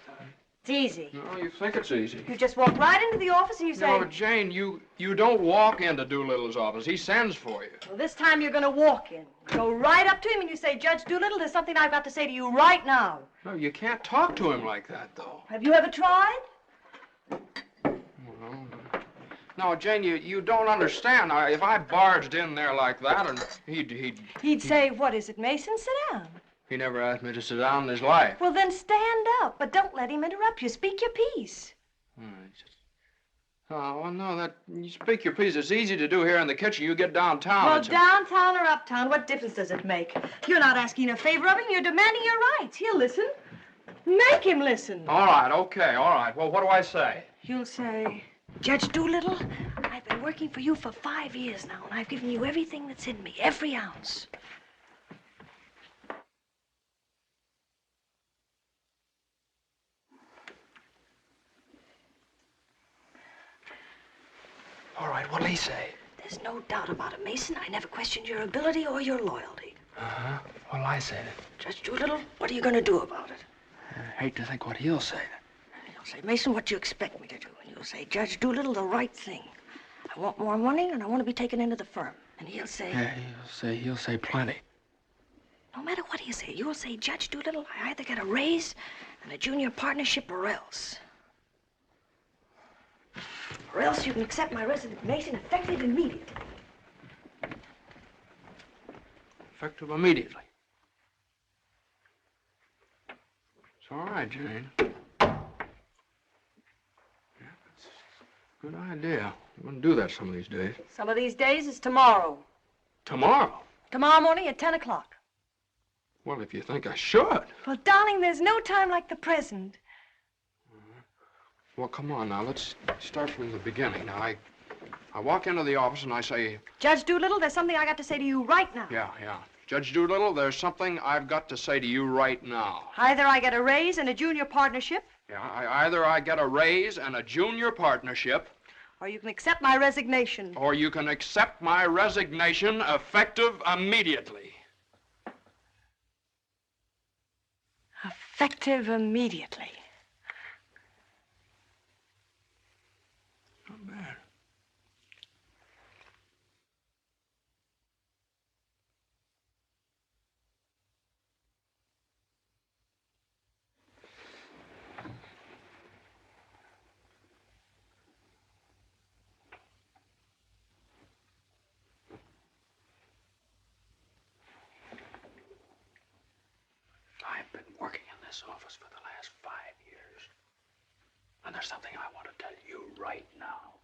It's easy. No, you think it's easy. You just walk right into the office and you say... No, Jane, you don't walk into Doolittle's office. He sends for you. Well, this time you're going to walk in. Go right up to him and you say, Judge Doolittle, there's something I've got to say to you right now. No, you can't talk to him like that, though. Have you ever tried? No, Jane, you don't understand. If I barged in there like that, and He'd say, what is it, Mason? Sit down. He never asked me to sit down in his life. Well, then stand up, but don't let him interrupt you. Speak your piece. Oh, well, no, you speak your piece. It's easy to do here in the kitchen. You get downtown. Well, downtown or uptown, what difference does it make? You're not asking a favor of him. You're demanding your rights. He'll listen. Make him listen. All right, okay, all right. Well, what do I say? You'll say, Judge Doolittle, I've been working for you for 5 years now, and I've given you everything that's in me, every ounce. All right, what'll he say? There's no doubt about it, Mason. I never questioned your ability or your loyalty. Uh-huh. What'll I say then? Judge Doolittle, what are you going to do about it? I hate to think what he'll say then. He'll say, Mason, what do you expect me to do? And you'll say, Judge Doolittle, the right thing. I want more money, and I want to be taken into the firm. And he'll say... Yeah, he'll say plenty. No matter what he'll say, you'll say, Judge Doolittle, I either get a raise and a junior partnership or else. Or else you can accept my resignation effective immediately. Effective immediately. It's all right, Jane. Yeah, that's a good idea. I'm going to do that some of these days. Some of these days is tomorrow. Tomorrow? Tomorrow morning at 10 o'clock. Well, if you think I should. Well, darling, there's no time like the present. Well, come on now. Let's start from the beginning. Now, I walk into the office and I say... Judge Doolittle, there's something I got to say to you right now. Yeah. Judge Doolittle, there's something I've got to say to you right now. Either I get a raise and a junior partnership. Yeah, either I get a raise and a junior partnership. Or you can accept my resignation. Or you can accept my resignation effective immediately. Effective immediately. Not bad. I've been working in this office for the last 5 years. And there's something I want to tell you right now.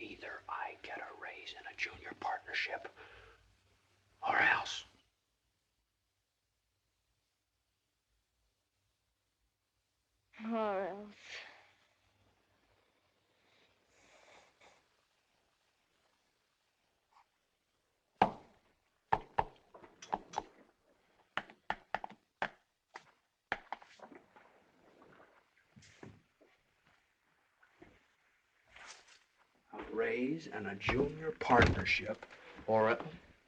Either I get a raise in a junior partnership, or else. Or else. A raise and a junior partnership, or else.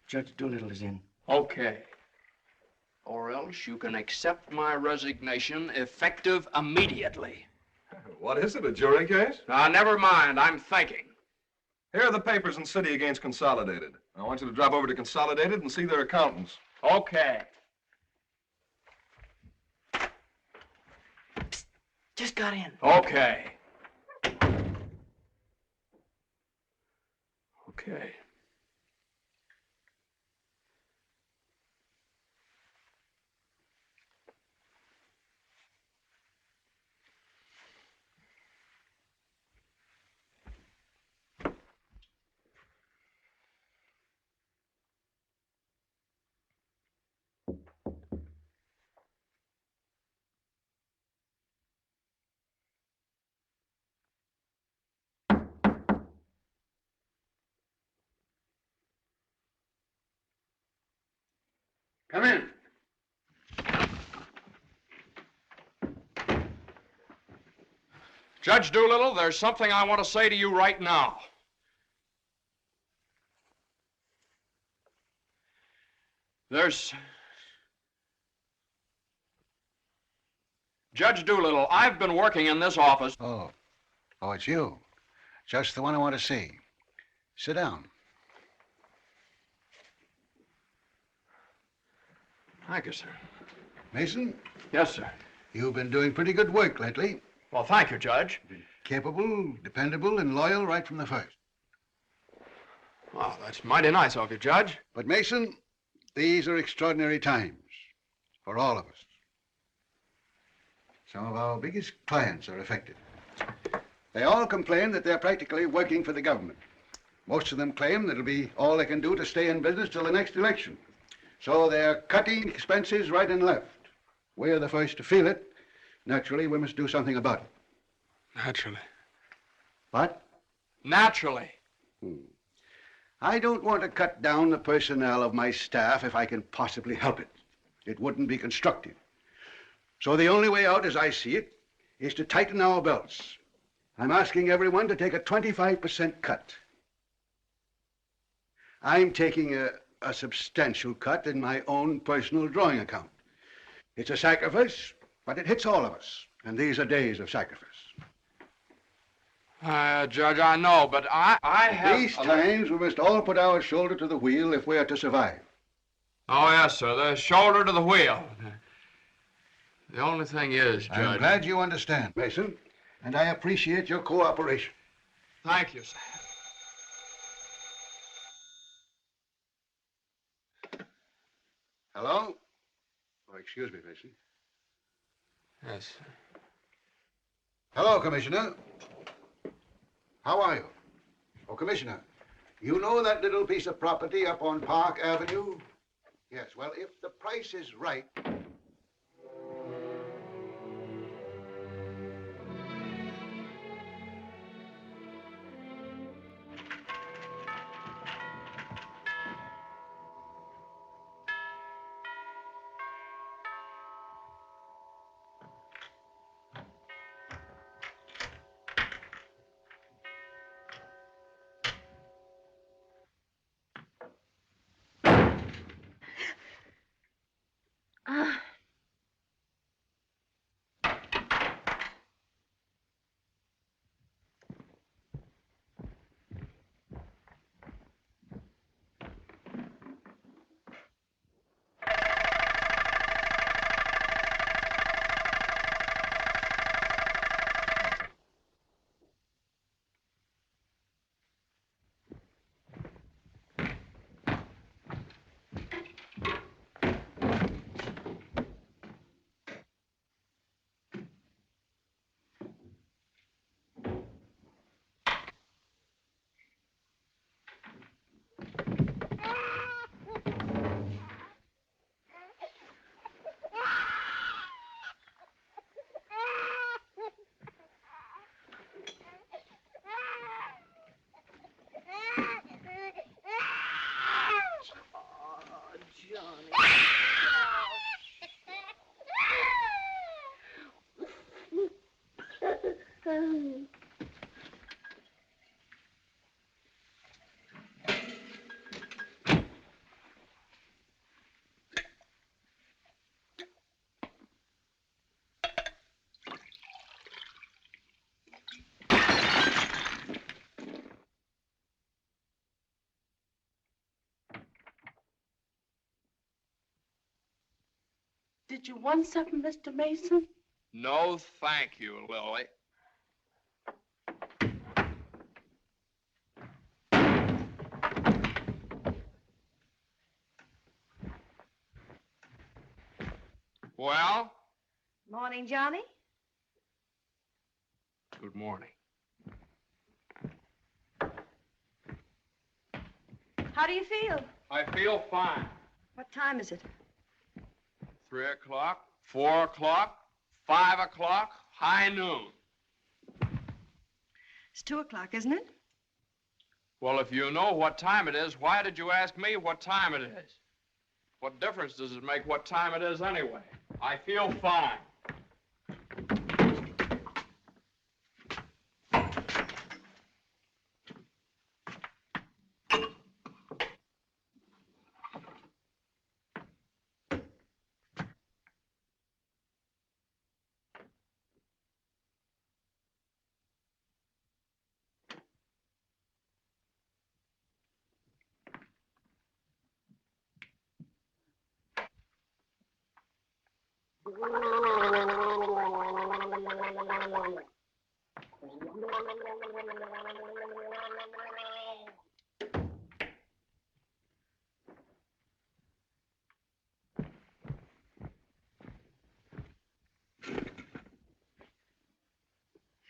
Judge Doolittle is in. Okay. Or else you can accept my resignation effective immediately. What is it, a jury case? Now, never mind. I'm thinking. Here are the papers in City against Consolidated. I want you to drop over to Consolidated and see their accountants. Okay. Psst, just got in. Okay. Okay. Come in. Judge Doolittle, there's something I want to say to you right now. Judge Doolittle, I've been working in this office. Oh, it's you. Just the one I want to see. Sit down. Thank you, sir. Mason? Yes, sir. You've been doing pretty good work lately. Well, thank you, Judge. Capable, dependable, and loyal right from the first. Well, that's mighty nice of you, Judge. But, Mason, these are extraordinary times for all of us. Some of our biggest clients are affected. They all complain that they're practically working for the government. Most of them claim that it'll be all they can do to stay in business till the next election. So they're cutting expenses right and left. We're the first to feel it. Naturally, we must do something about it. Naturally. What? Naturally. I don't want to cut down the personnel of my staff if I can possibly help it. It wouldn't be constructive. So the only way out, as I see it, is to tighten our belts. I'm asking everyone to take a 25% cut. I'm taking a substantial cut in my own personal drawing account. It's a sacrifice, but it hits all of us. And these are days of sacrifice. Judge, I know, but I have... These times, we must all put our shoulder to the wheel if we are to survive. Oh, yes, sir. The shoulder to the wheel. The only thing is, Judge... I'm glad you understand, Mason, and I appreciate your cooperation. Thank you, sir. Hello? Oh, excuse me, Mason. Yes, sir. Hello, Commissioner. How are you? Oh, Commissioner, you know that little piece of property up on Park Avenue? Yes, well, if the price is right... Did you want something, Mr. Mason? No, thank you, Lily. Well? Morning, Johnny. Good morning. How do you feel? I feel fine. What time is it? 3 o'clock, 4 o'clock, 5 o'clock, high noon. It's 2 o'clock, isn't it? Well, if you know what time it is, why did you ask me what time it is? What difference does it make what time it is anyway? I feel fine.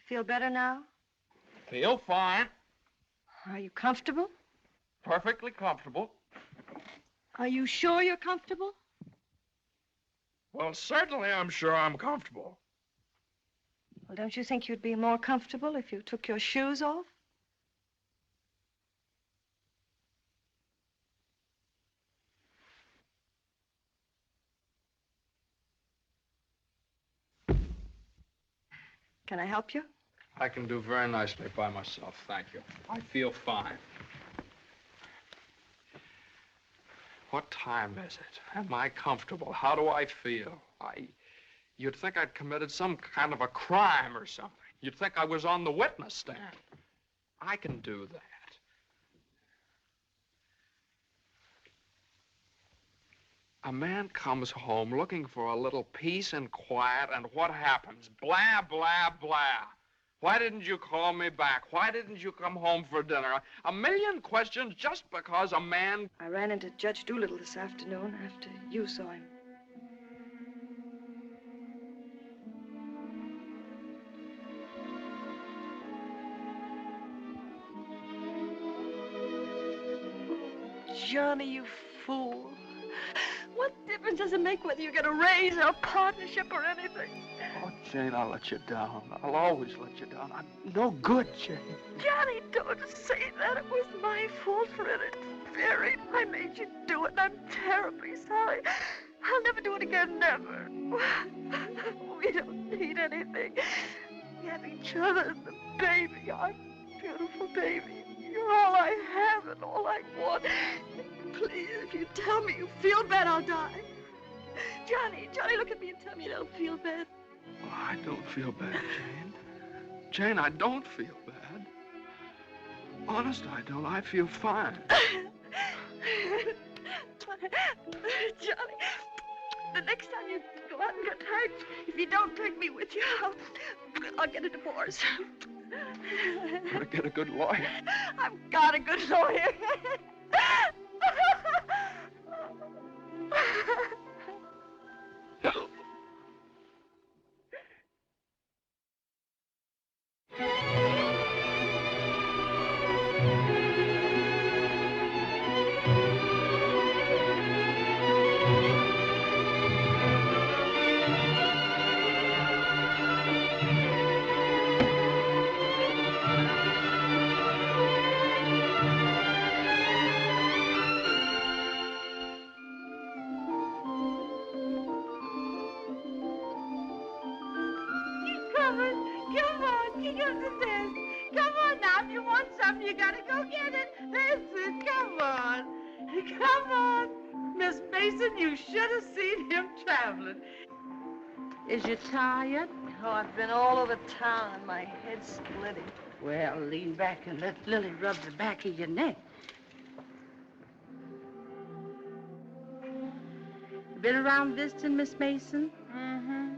Feel better now? Feel fine. Are you comfortable? Perfectly comfortable. Are you sure you're comfortable? Well, certainly I'm sure I'm comfortable. Well, don't you think you'd be more comfortable if you took your shoes off? Can I help you? I can do very nicely by myself, thank you. I feel fine. What time is it? Am I comfortable? How do I feel? You'd think I'd committed some kind of a crime or something. You'd think I was on the witness stand. I can do that. A man comes home looking for a little peace and quiet, and what happens? Blah, blah, blah. Why didn't you call me back? Why didn't you come home for dinner? A million questions just because a man... I ran into Judge Doolittle this afternoon after you saw him. Johnny, you fool. What difference does it make whether you get a raise or a partnership or anything? Oh, Jane, I'll let you down. I'll always let you down. I'm no good, Jane. Johnny, don't say that. It was my fault for interfering. I made you do it, and I'm terribly sorry. I'll never do it again, never. We don't need anything. We have each other and the baby, our beautiful baby. You're all I have and all I want. Please, if you tell me you feel bad, I'll die. Johnny, look at me and tell me you don't feel bad. Oh, I don't feel bad, Jane. Jane, I don't feel bad. Honest, I don't. I feel fine. Johnny, the next time you go out and get hurt, if you don't take me with you, I'll get a divorce. Better get a good lawyer. I've got a good lawyer. You gotta go get it. That's it. Come on. Come on. Miss Mason, you should have seen him traveling. Is you tired? Oh, I've been all over town and my head's splitting. Well, lean back and let Lily rub the back of your neck. Been around visiting, Miss Mason? Mm-hmm.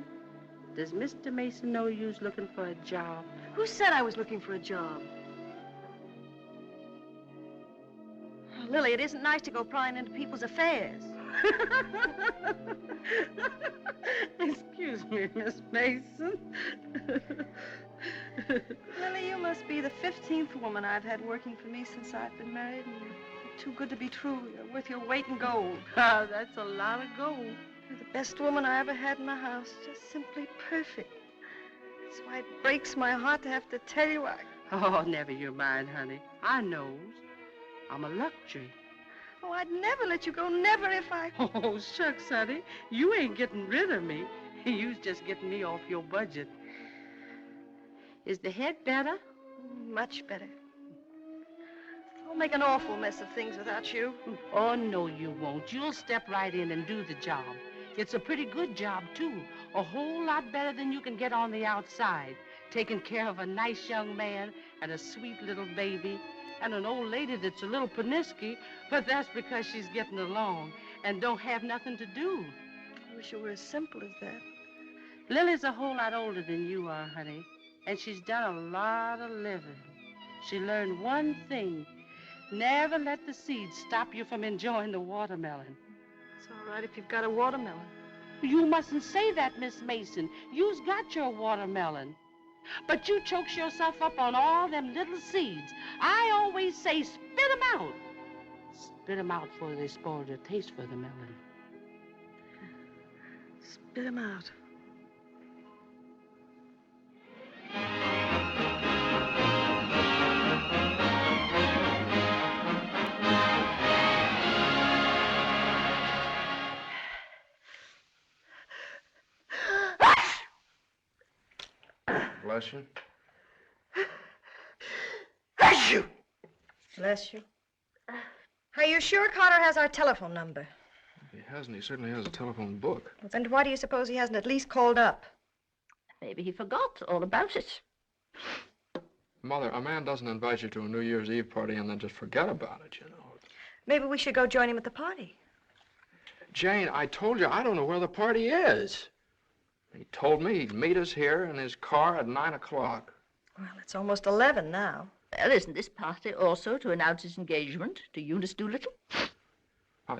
Does Mr. Mason know you's looking for a job? Who said I was looking for a job? Oh, Lily, it isn't nice to go prying into people's affairs. Excuse me, Miss Mason. Lily, you must be the 15th woman I've had working for me since I've been married, and you're too good to be true. You're worth your weight in gold. Oh, that's a lot of gold. You're the best woman I ever had in the house. Just simply perfect. That's why it breaks my heart to have to tell you Oh, never you mind, honey. I knows. I'm a luxury. Oh, I'd never let you go, never if I... Oh, shucks, honey. You ain't getting rid of me. You's just getting me off your budget. Is the head better? Much better. I'll make an awful mess of things without you. Oh, no, you won't. You'll step right in and do the job. It's a pretty good job, too. A whole lot better than you can get on the outside. Taking care of a nice young man and a sweet little baby and an old lady that's a little panicky, but that's because she's getting along and don't have nothing to do. I wish it were as simple as that. Lily's a whole lot older than you are, honey, and she's done a lot of living. She learned one thing. Never let the seeds stop you from enjoying the watermelon. It's all right if you've got a watermelon. You mustn't say that, Miss Mason. You's got your watermelon. But you chokes yourself up on all them little seeds. I always say spit 'em out. Spit 'em out before they spoil your taste for the melon. Spit 'em out. Bless you. Bless you! Bless you. Are you sure Carter has our telephone number? If he hasn't, he certainly has a telephone book. Well, then why do you suppose he hasn't at least called up? Maybe he forgot all about it. Mother, a man doesn't invite you to a New Year's Eve party and then just forget about it, you know. Maybe we should go join him at the party. Jane, I told you I don't know where the party is. He told me he'd meet us here in his car at 9 o'clock. Well, it's almost 11 now. Well, isn't this party also to announce his engagement to Eunice Doolittle?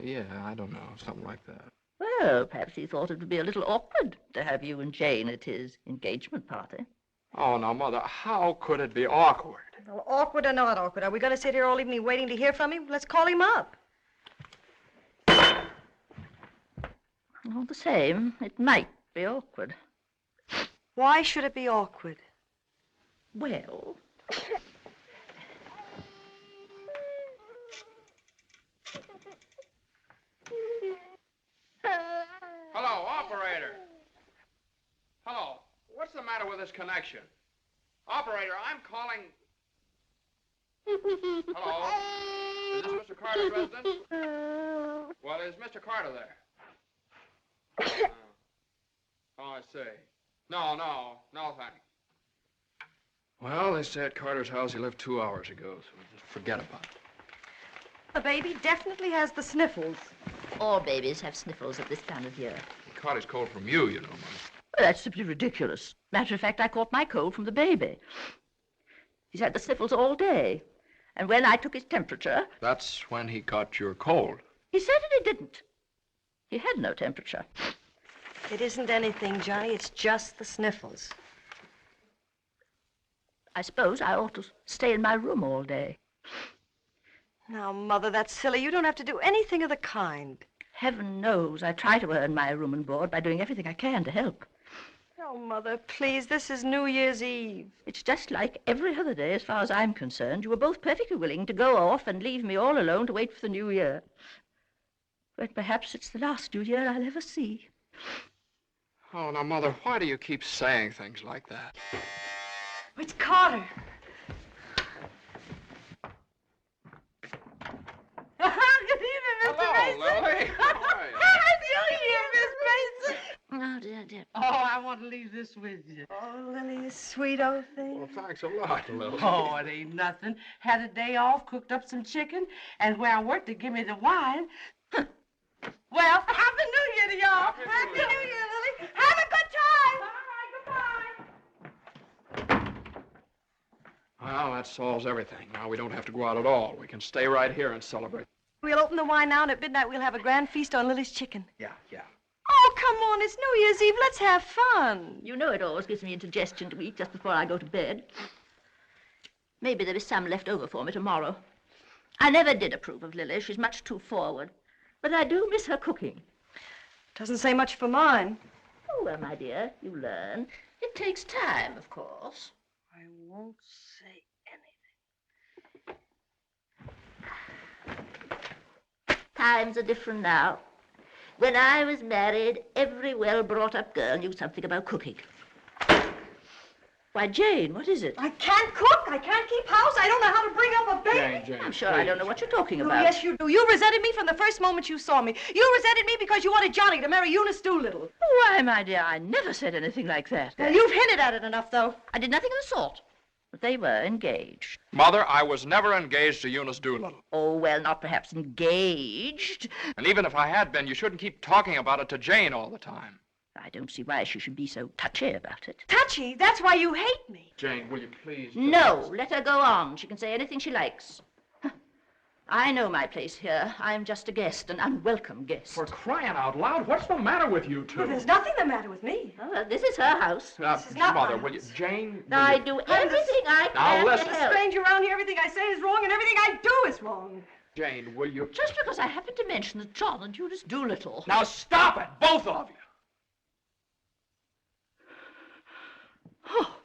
Yeah, I don't know, something like that. Well, perhaps he thought it would be a little awkward to have you and Jane at his engagement party. Oh, now, Mother, how could it be awkward? Well, awkward or not awkward, are we going to sit here all evening waiting to hear from him? Let's call him up. All the same, it might be awkward. Why should it be awkward? Well... Hello, operator. Hello. What's the matter with this connection? Operator, I'm calling... Hello? Is this Mr. Carter's residence? Well, is Mr. Carter there? Oh, I see. No, thanks. Well, they say at Carter's house he left 2 hours ago, so just forget about it. The baby definitely has the sniffles. All babies have sniffles at this time of year. He caught his cold from you, you know, Mother. Well, that's simply ridiculous. Matter of fact, I caught my cold from the baby. He's had the sniffles all day. And when I took his temperature... That's when he caught your cold. He said that he didn't. He had no temperature. It isn't anything, Johnny. It's just the sniffles. I suppose I ought to stay in my room all day. Now, Mother, that's silly. You don't have to do anything of the kind. Heaven knows I try to earn my room and board by doing everything I can to help. Oh, Mother, please, this is New Year's Eve. It's just like every other day as far as I'm concerned. You were both perfectly willing to go off and leave me all alone to wait for the New Year. But perhaps it's the last New Year I'll ever see. Oh, now, Mother, why do you keep saying things like that? It's Carter. Good evening, Mr. Mason. Hello, Lily. Happy New Year, Miss Mason. Oh, dear. Oh, I want to leave this with you. Oh, Lily, you sweet old thing. Well, thanks a lot, Lily. Oh, it ain't nothing. Had a day off, cooked up some chicken, and where I worked, they give me the wine. Well, Happy New Year to y'all. Happy New Year, Lily. Have a good time. Well, that solves everything. Now we don't have to go out at all. We can stay right here and celebrate. We'll open the wine now, and at midnight we'll have a grand feast on Lily's chicken. Yeah. Oh, come on. It's New Year's Eve. Let's have fun. You know it always gives me indigestion to eat just before I go to bed. Maybe there is some left over for me tomorrow. I never did approve of Lily. She's much too forward. But I do miss her cooking. Doesn't say much for mine. Oh, well, my dear, you learn. It takes time, of course. I won't say anything. Times are different now. When I was married, every well-brought-up girl knew something about cooking. Why, Jane, what is it? I can't cook. I can't keep house. I don't know how to bring up a baby. Jane, I'm sure I don't know what you're talking Oh, about. yes, you do. You resented me from the first moment you saw me. You resented me because you wanted Johnny to marry Eunice Doolittle. Why, my dear, I never said anything like that. Well, you've hinted at it enough, though. I did nothing of the sort. But they were engaged. Mother, I was never engaged to Eunice Doolittle. Oh, well, not perhaps engaged. And even if I had been, you shouldn't keep talking about it to Jane all the time. I don't see why she should be so touchy about it. Touchy? That's why you hate me. Jane, will you please... No, let her go on. She can say anything she likes. I know my place here. I'm just a guest, an unwelcome guest. For crying out loud, what's the matter with you two? Well, there's nothing the matter with me. Oh, well, this is her house. This is not Mother, my will you... house. Jane, will I you... do everything I Now, can listen. to There's a help. stranger around here. Everything I say is wrong, and everything I do is wrong. Jane, will you... Just because I happened to mention that John and Eunice Doolittle. Now stop it, both of you! Oh.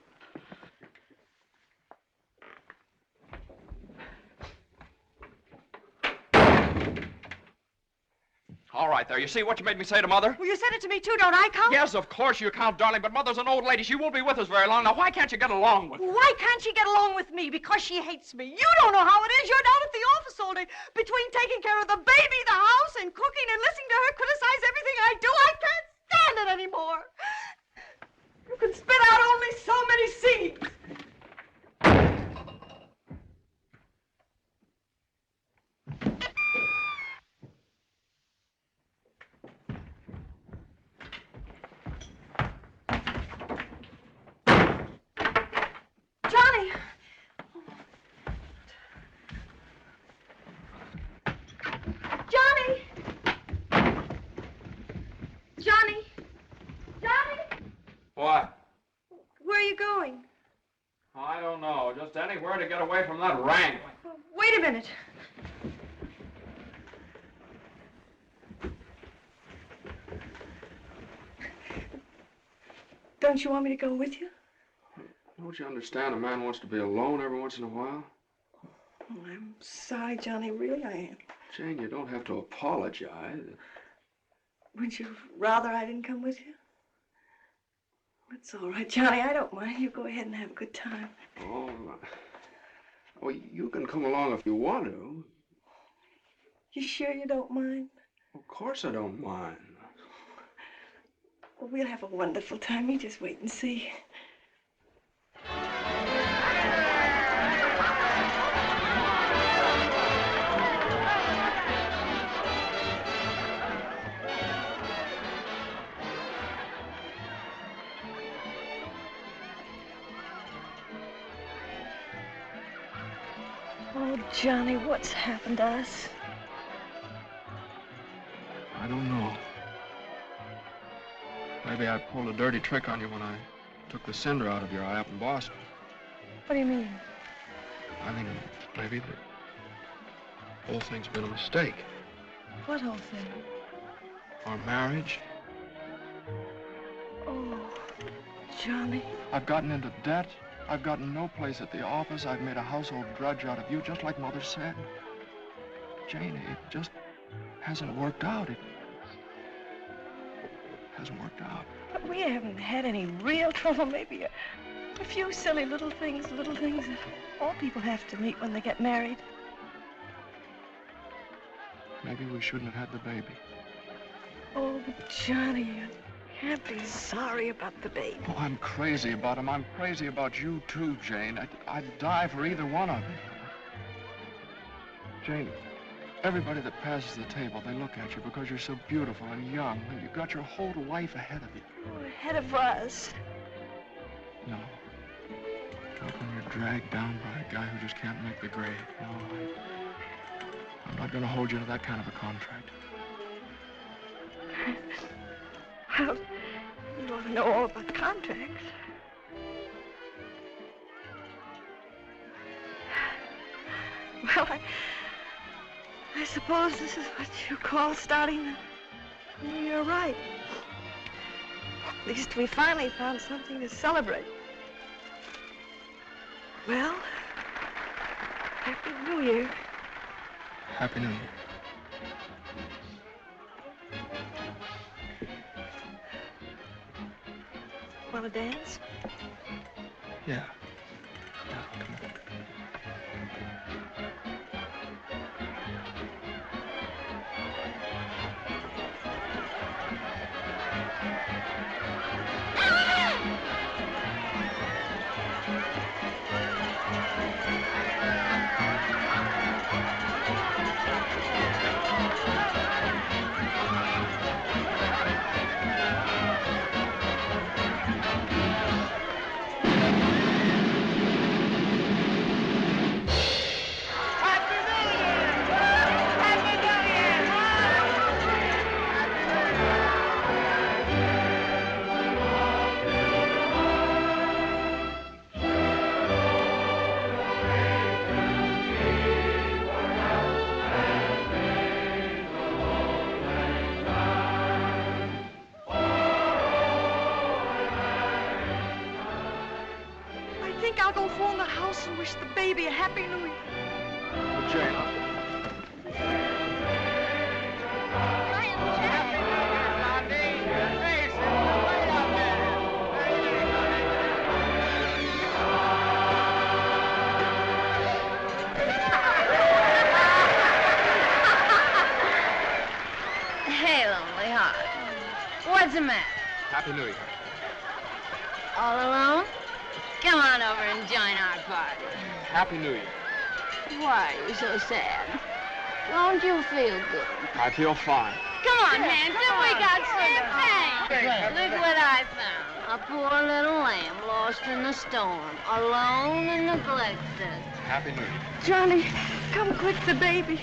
All right, there. You see what you made me say to Mother? Well, you said it to me, too. Don't I count? Yes, of course you count, darling, but Mother's an old lady. She won't be with us very long. Now, why can't you get along with her? Why can't she get along with me? Because she hates me. You don't know how it is. You're down at the office all day. Between taking care of the baby, the house, and cooking, and listening to her criticize everything I do, I can't stand it anymore. You can spit out only so many seeds. to get away from that wrangling. Wait a minute. Don't you want me to go with you? Don't you understand? A man wants to be alone every once in a while. Oh, I'm sorry, Johnny. Really, I am. Jane, you don't have to apologize. Would you rather I didn't come with you? That's all right, Johnny. I don't mind. You go ahead and have a good time. Oh, well, you can come along if you want to. You sure you don't mind? Of course I don't mind. Well, we'll have a wonderful time. You just wait and see. Oh, Johnny, what's happened to us? I don't know. Maybe I pulled a dirty trick on you when I took the cinder out of your eye up in Boston. What do you mean? I mean, maybe the whole thing's been a mistake. What whole thing? Our marriage. Oh, Johnny. I've gotten into debt. I've gotten no place at the office. I've made a household drudge out of you, just like Mother said. Jane, it just hasn't worked out. It hasn't worked out. But we haven't had any real trouble. Maybe a few silly little things that all people have to meet when they get married. Maybe we shouldn't have had the baby. Oh, Johnny, you can't be sorry about the baby. Oh, I'm crazy about him. I'm crazy about you, too, Jane. I'd die for either one of you. Jane, everybody that passes the table, they look at you because you're so beautiful and young, and you've got your whole life ahead of you. Oh, ahead of us. No. Not when you're dragged down by a guy who just can't make the grade. No, I'm not going to hold you to that kind of a contract. Well, you ought to know all about contracts. Well, I suppose this is what you call starting the new year right. At least we finally found something to celebrate. Well, Happy New Year. Happy New Year. Want to dance? Yeah. Yeah, come on. I'll go phone the house and wish the baby a Happy New Year. Well, Jane, Hey, lonely heart. What's the matter? Happy New Year. All alone? Come on over and join our party. Happy New Year. Why are you so sad? Don't you feel good? I feel fine. Come on, Hanson, we got champagne. Look what I found. A poor little lamb lost in the storm, alone and neglected. Happy New Year. Johnny, come quick, the baby.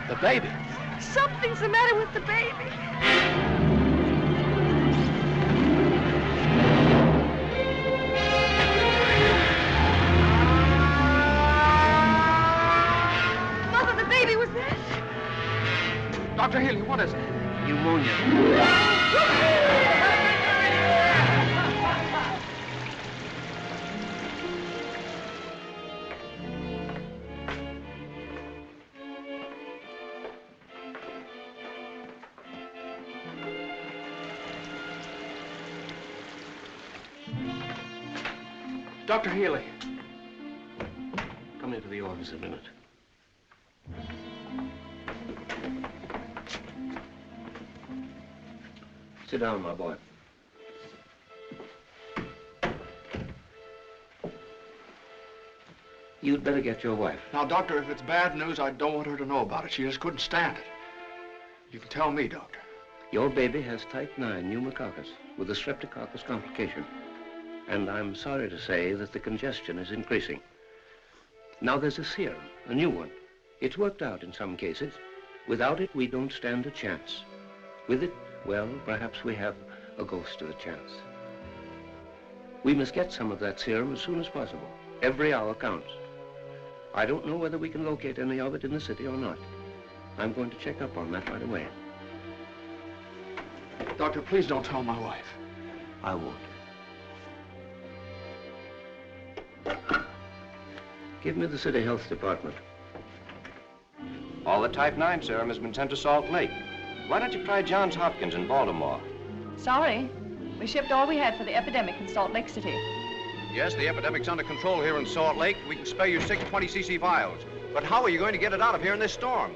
The baby? Something's the matter with the baby. Dr. Healy, what is it? Pneumonia. Dr. Healy. Come into the office a minute. Sit down, my boy. You'd better get your wife. Now, Doctor, if it's bad news, I don't want her to know about it. She just couldn't stand it. You can tell me, Doctor. Your baby has type 9 pneumococcus with a streptococcus complication. And I'm sorry to say that the congestion is increasing. Now there's a serum, a new one. It's worked out in some cases. Without it, we don't stand a chance. With it, well, perhaps we have a ghost of a chance. We must get some of that serum as soon as possible. Every hour counts. I don't know whether we can locate any of it in the city or not. I'm going to check up on that right away. Doctor, please don't tell my wife. I won't. Give me the City Health Department. All the type 9 serum has been sent to Salt Lake. Why don't you try Johns Hopkins in Baltimore? Sorry. We shipped all we had for the epidemic in Salt Lake City. Yes, the epidemic's under control here in Salt Lake. We can spare you 6 20cc vials. But how are you going to get it out of here in this storm?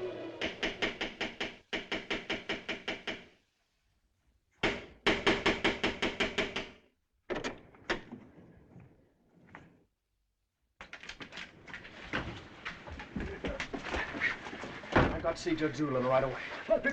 See Judge Doolittle right away. But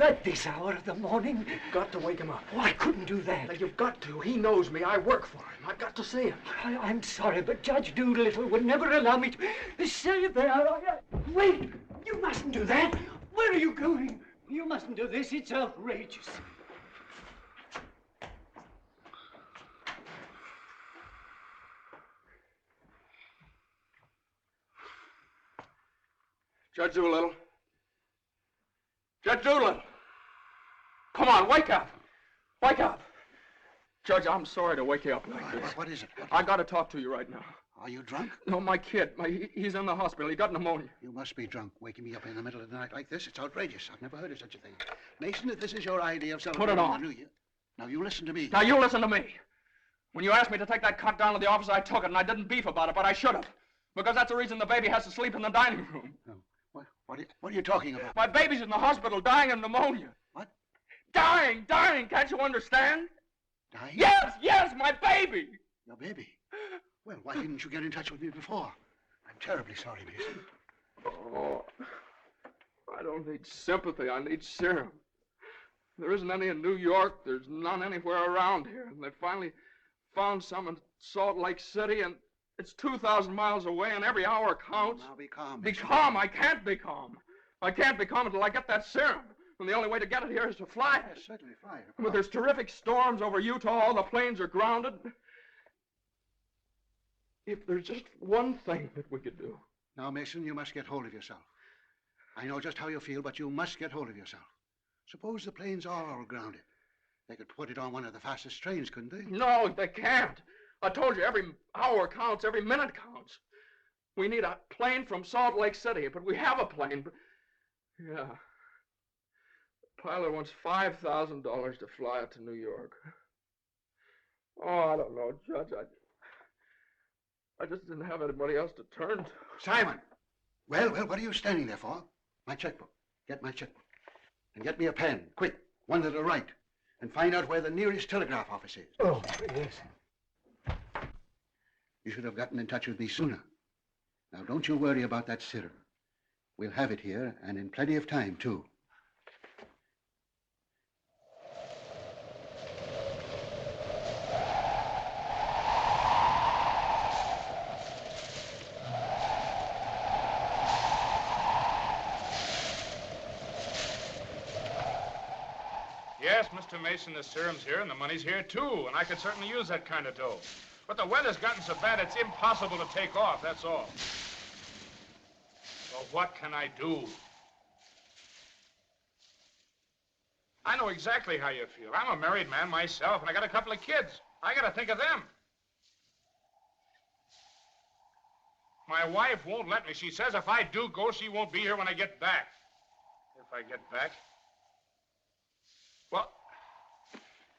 at this hour of the morning? You've got to wake him up. Oh, I couldn't do that. Now, you've got to. He knows me. I work for him. I've got to see him. I'm sorry, but Judge Doolittle would never allow me to say that. Wait! You mustn't do that. Where are you going? You mustn't do this. It's outrageous. Judge Doolittle. Judge Doolittle! Come on, wake up! Wake up! Judge, I'm sorry to wake you up like this. What is it? I got to talk to you right now. Are you drunk? No, my kid. He's in the hospital. He got pneumonia. You must be drunk, waking me up in the middle of the night like this. It's outrageous. I've never heard of such a thing. Mason, if this is your idea of celebrating the New Year, now you listen to me. Now you listen to me. When you asked me to take that cut down to the office, I took it, and I didn't beef about it, but I should have. Because that's the reason the baby has to sleep in the dining room. No. What are you talking about? My baby's in the hospital dying of pneumonia. What? Dying! Can't you understand? Dying? Yes, my baby! Your baby? Well, why didn't you get in touch with me before? I'm terribly sorry, Mason. Oh, I don't need sympathy. I need serum. There isn't any in New York. There's none anywhere around here. And they finally found some in Salt Lake City, and it's 2,000 miles away, and every hour counts. Now be calm. Be calm. I can't be calm. I can't be calm until I get that serum. And the only way to get it here is to fly it. Certainly fly it. But there's terrific storms over Utah. All the planes are grounded. If there's just one thing that we could do. Now, Mason, you must get hold of yourself. I know just how you feel, but you must get hold of yourself. Suppose the planes are all grounded. They could put it on one of the fastest trains, couldn't they? No, they can't. I told you, every hour counts, every minute counts. We need a plane from Salt Lake City, but we have a plane. But yeah. The pilot wants $5,000 to fly it to New York. Oh, I don't know, Judge. I just didn't have anybody else to turn to. Simon! Well, what are you standing there for? My checkbook. Get my checkbook. And get me a pen, quick. One that'll write. And find out where the nearest telegraph office is. Oh, yes. You should have gotten in touch with me sooner. Now, don't you worry about that serum. We'll have it here, and in plenty of time, too. Yes, Mr. Mason, the serum's here, and the money's here, too, and I could certainly use that kind of dough. But the weather's gotten so bad it's impossible to take off, that's all. Well, what can I do? I know exactly how you feel. I'm a married man myself, and I got a couple of kids. I got to think of them. My wife won't let me. She says if I do go, she won't be here when I get back. If I get back? Well,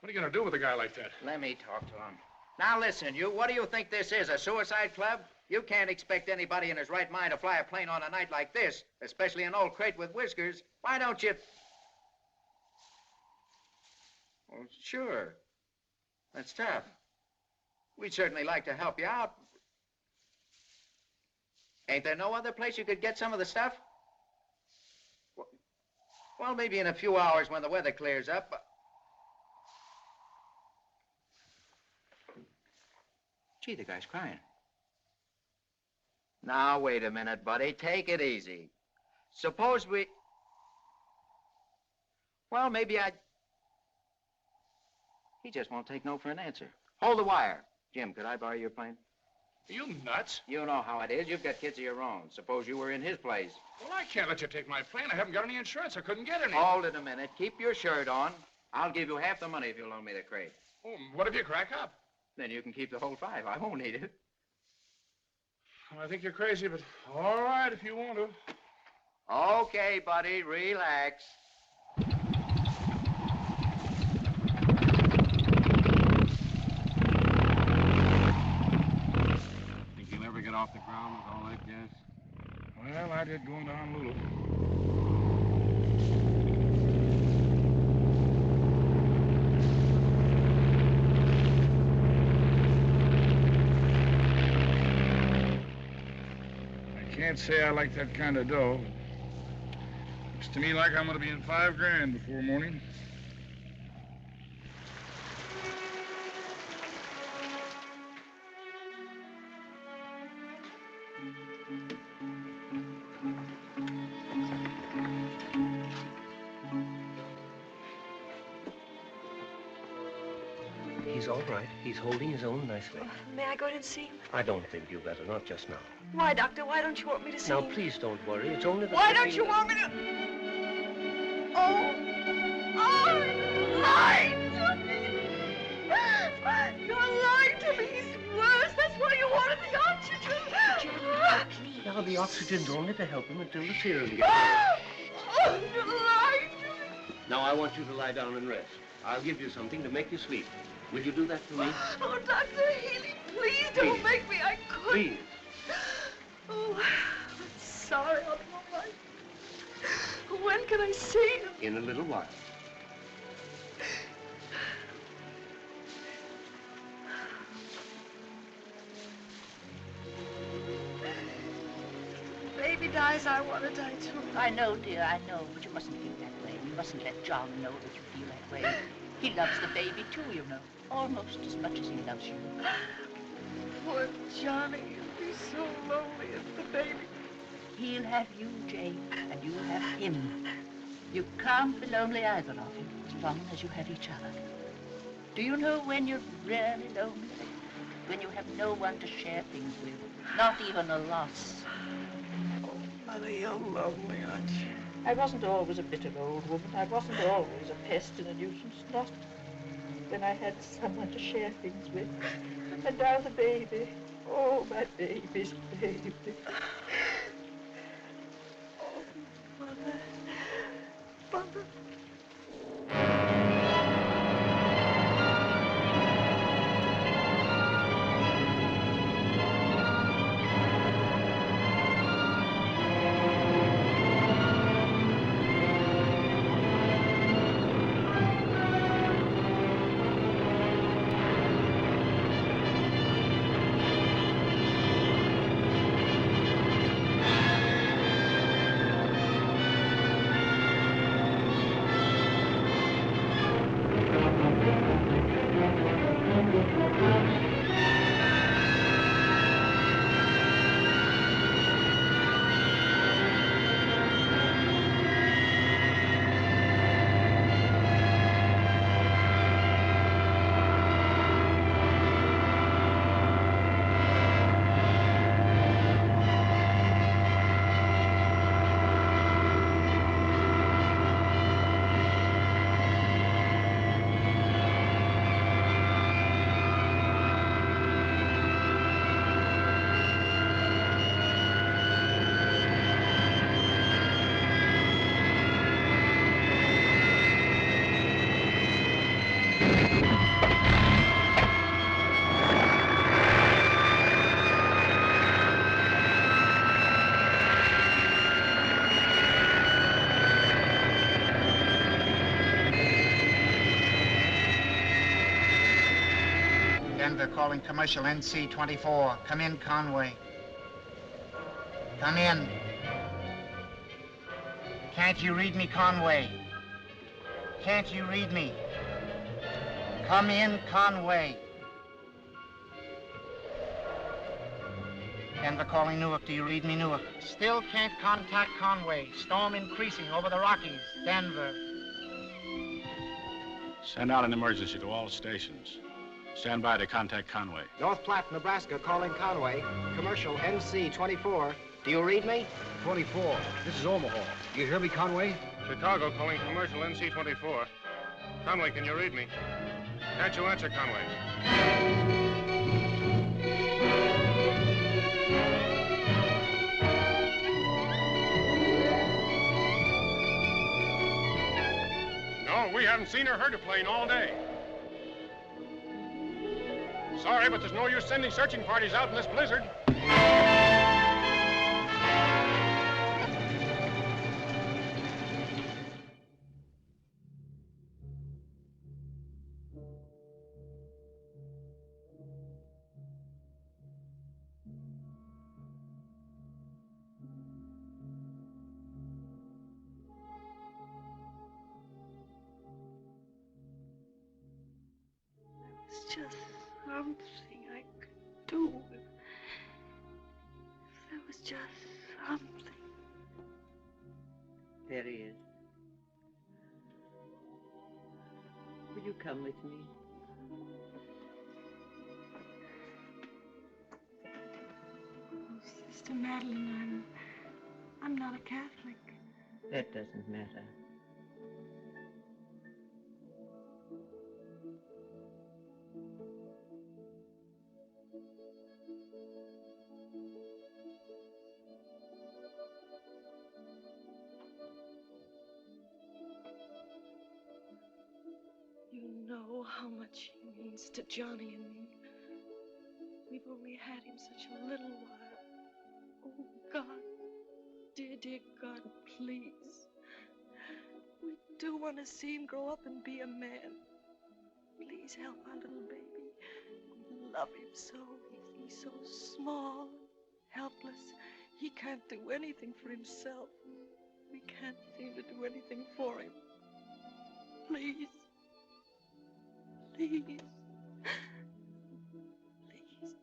what are you going to do with a guy like that? Let me talk to him. Now listen, you, what do you think this is, a suicide club? You can't expect anybody in his right mind to fly a plane on a night like this, especially an old crate with whiskers. Why don't you... Well, sure. That's tough. We'd certainly like to help you out. Ain't there no other place you could get some of the stuff? Well, maybe in a few hours when the weather clears up. Gee, the guy's crying. Now, wait a minute, buddy. Take it easy. Suppose we... Well, maybe I... He just won't take no for an answer. Hold the wire. Jim, could I borrow your plane? Are you nuts? You know how it is. You've got kids of your own. Suppose you were in his place. Well, I can't let you take my plane. I haven't got any insurance. I couldn't get any. Hold it a minute. Keep your shirt on. I'll give you half the money if you'll loan me the crate. Oh, what if you crack up? Then you can keep the whole 5. I won't need it. Well, I think you're crazy, but all right if you want to. Okay, buddy. Relax. Get off the ground with all that gas? Well, I did going to Honolulu. I can't say I like that kind of dough. Looks to me like I'm going to be in $5 before morning. He's all right. He's holding his own nicely. May I go in and see him? I don't think you better, not just now. Why, Doctor? Why don't you want me to see Now, him? please don't worry. It's only the... Why don't you want me to... Oh! Oh! You're lying to me! You're lying to me! He's worse! That's why you wanted the oxygen! Now, the oxygen's only to help him until the serum gets Oh, you're lying to me! Now, I want you to lie down and rest. I'll give you something to make you sleep. Will you do that for me? Oh, Dr. Healy, please don't make me. I couldn't. Please. Oh, I'm sorry. I'll be all right. When can I see him? In a little while. Baby dies, I want to die too. I know, dear, I know, but you mustn't feel that way. You mustn't let John know that you feel that way. He loves the baby, too, you know. Almost as much as he loves you. Poor Johnny. He'll be so lonely as the baby. He'll have you, Jane, and you'll have him. You can't be lonely, either of you, as long as you have each other. Do you know when you're really lonely? When you have no one to share things with, not even a loss. Oh, Mother, you're lonely, aren't you? I wasn't always a bitter old woman. I wasn't always a pest and a nuisance, not when I had someone to share things with. And now the baby. Oh, my baby's baby. Oh, Mother. Mother. Denver calling commercial NC-24. Come in, Conway. Come in. Can't you read me, Conway? Can't you read me? Come in, Conway. Denver calling Newark. Do you read me, Newark? Still can't contact Conway. Storm increasing over the Rockies. Denver. Send out an emergency to all stations. Stand by to contact Conway. North Platte, Nebraska, calling Conway. Commercial NC-24. Do you read me? 24. This is Omaha. Do you hear me, Conway? Chicago calling commercial NC-24. Conway, can you read me? Can't you answer, Conway? No, we haven't seen or heard a plane all day. Sorry, but there's no use sending searching parties out in this blizzard. It's just something I could do. If there was just something. There he is. Will you come with me? Oh, Sister Madeline, I'm not a Catholic. That doesn't matter. You know how much he means to Johnny and me. We've only had him such a little while. Oh, God, dear, dear God, please. We do want to see him grow up and be a man. Please help our little baby. We love him so. He's so small, helpless. He can't do anything for himself. We can't seem to do anything for him. Please. Please. Please.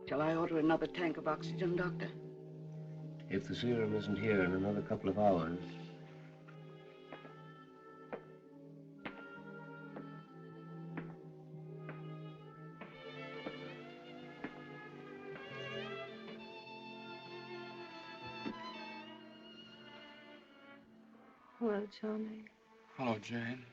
Shall I order another tank of oxygen, Doctor? If the serum isn't here in another couple of hours. Hello, Johnny. Hello, Jane.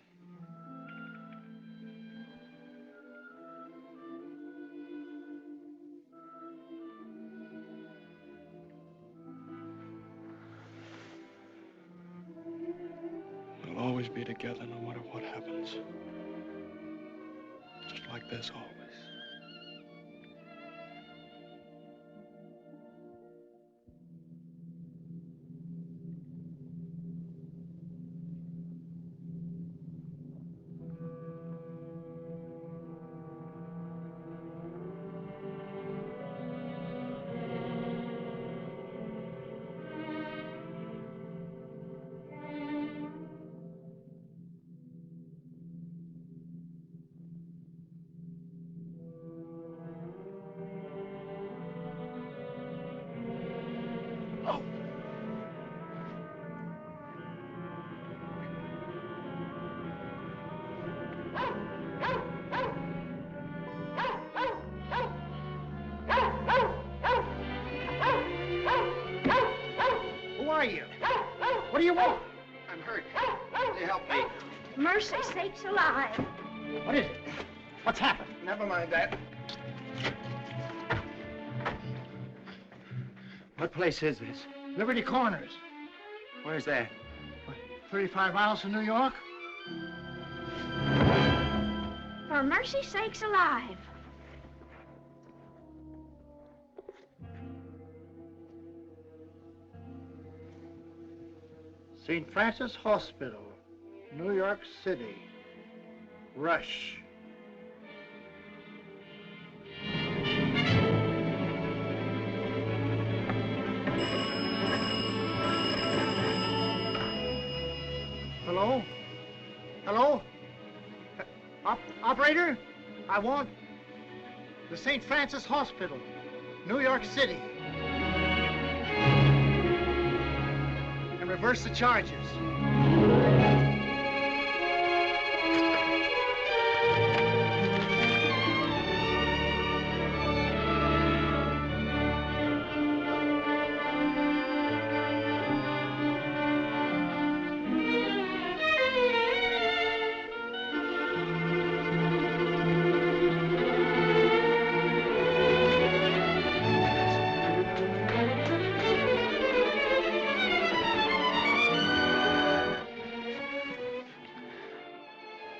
always be together no matter what happens. Just like this always. Who are you? What do you want? I'm hurt. They help me. Mercy sakes alive. What is it? What's happened? Never mind that. What place is this? Liberty Corners. Where's that? 35 miles from New York? For mercy sakes alive. St. Francis Hospital, New York City. Rush. Hello? Hello? Operator? I want the St. Francis Hospital, New York City. And reverse the charges.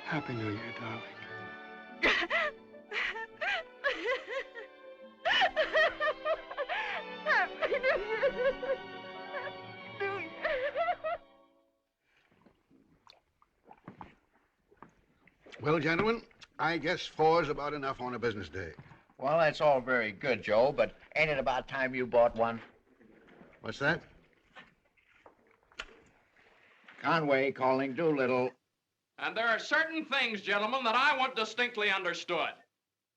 Happy New Year, darling. Happy New Year. New Year. Well, gentlemen, I guess 4's about enough on a business day. Well, that's all very good, Joe, but ain't it about time you bought one? What's that? Conway calling Doolittle. And there are certain things, gentlemen, that I want distinctly understood.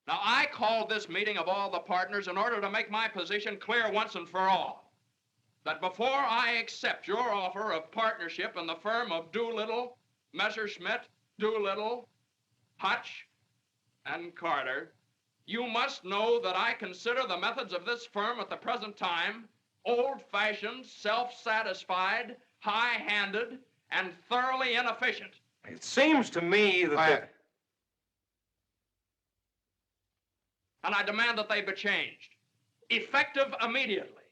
Now, I called this meeting of all the partners in order to make my position clear once and for all. That before I accept your offer of partnership in the firm of Doolittle, Messerschmitt, Doolittle, Hutch, and Carter, you must know that I consider the methods of this firm at the present time old-fashioned, self-satisfied, high-handed, and thoroughly inefficient. It seems to me that... And I demand that they be changed, effective immediately.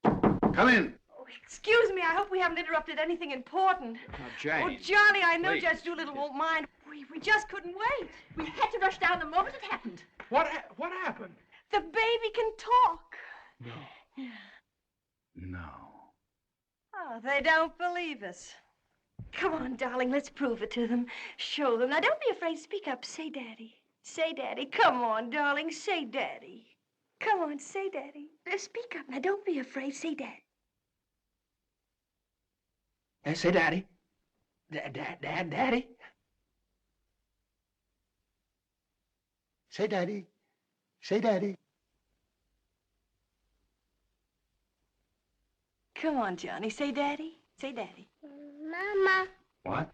Come in. Oh, excuse me, I hope we haven't interrupted anything important. Now, Jane. Oh, Johnny, I know please. Judge Doolittle won't mind. We just couldn't wait. We had to rush down the moment it happened. What happened? The baby can talk. No. No. Oh, they don't believe us. Come on, darling, let's prove it to them. Show them. Now, don't be afraid. Speak up. Say Daddy. Say Daddy. Come on, darling. Say Daddy. Come on, say Daddy. Speak up. Now, don't be afraid. Say Daddy. Say Daddy. Daddy. Say Daddy. Say Daddy. Come on, Johnny. Say Daddy. Say Daddy. Mama. What?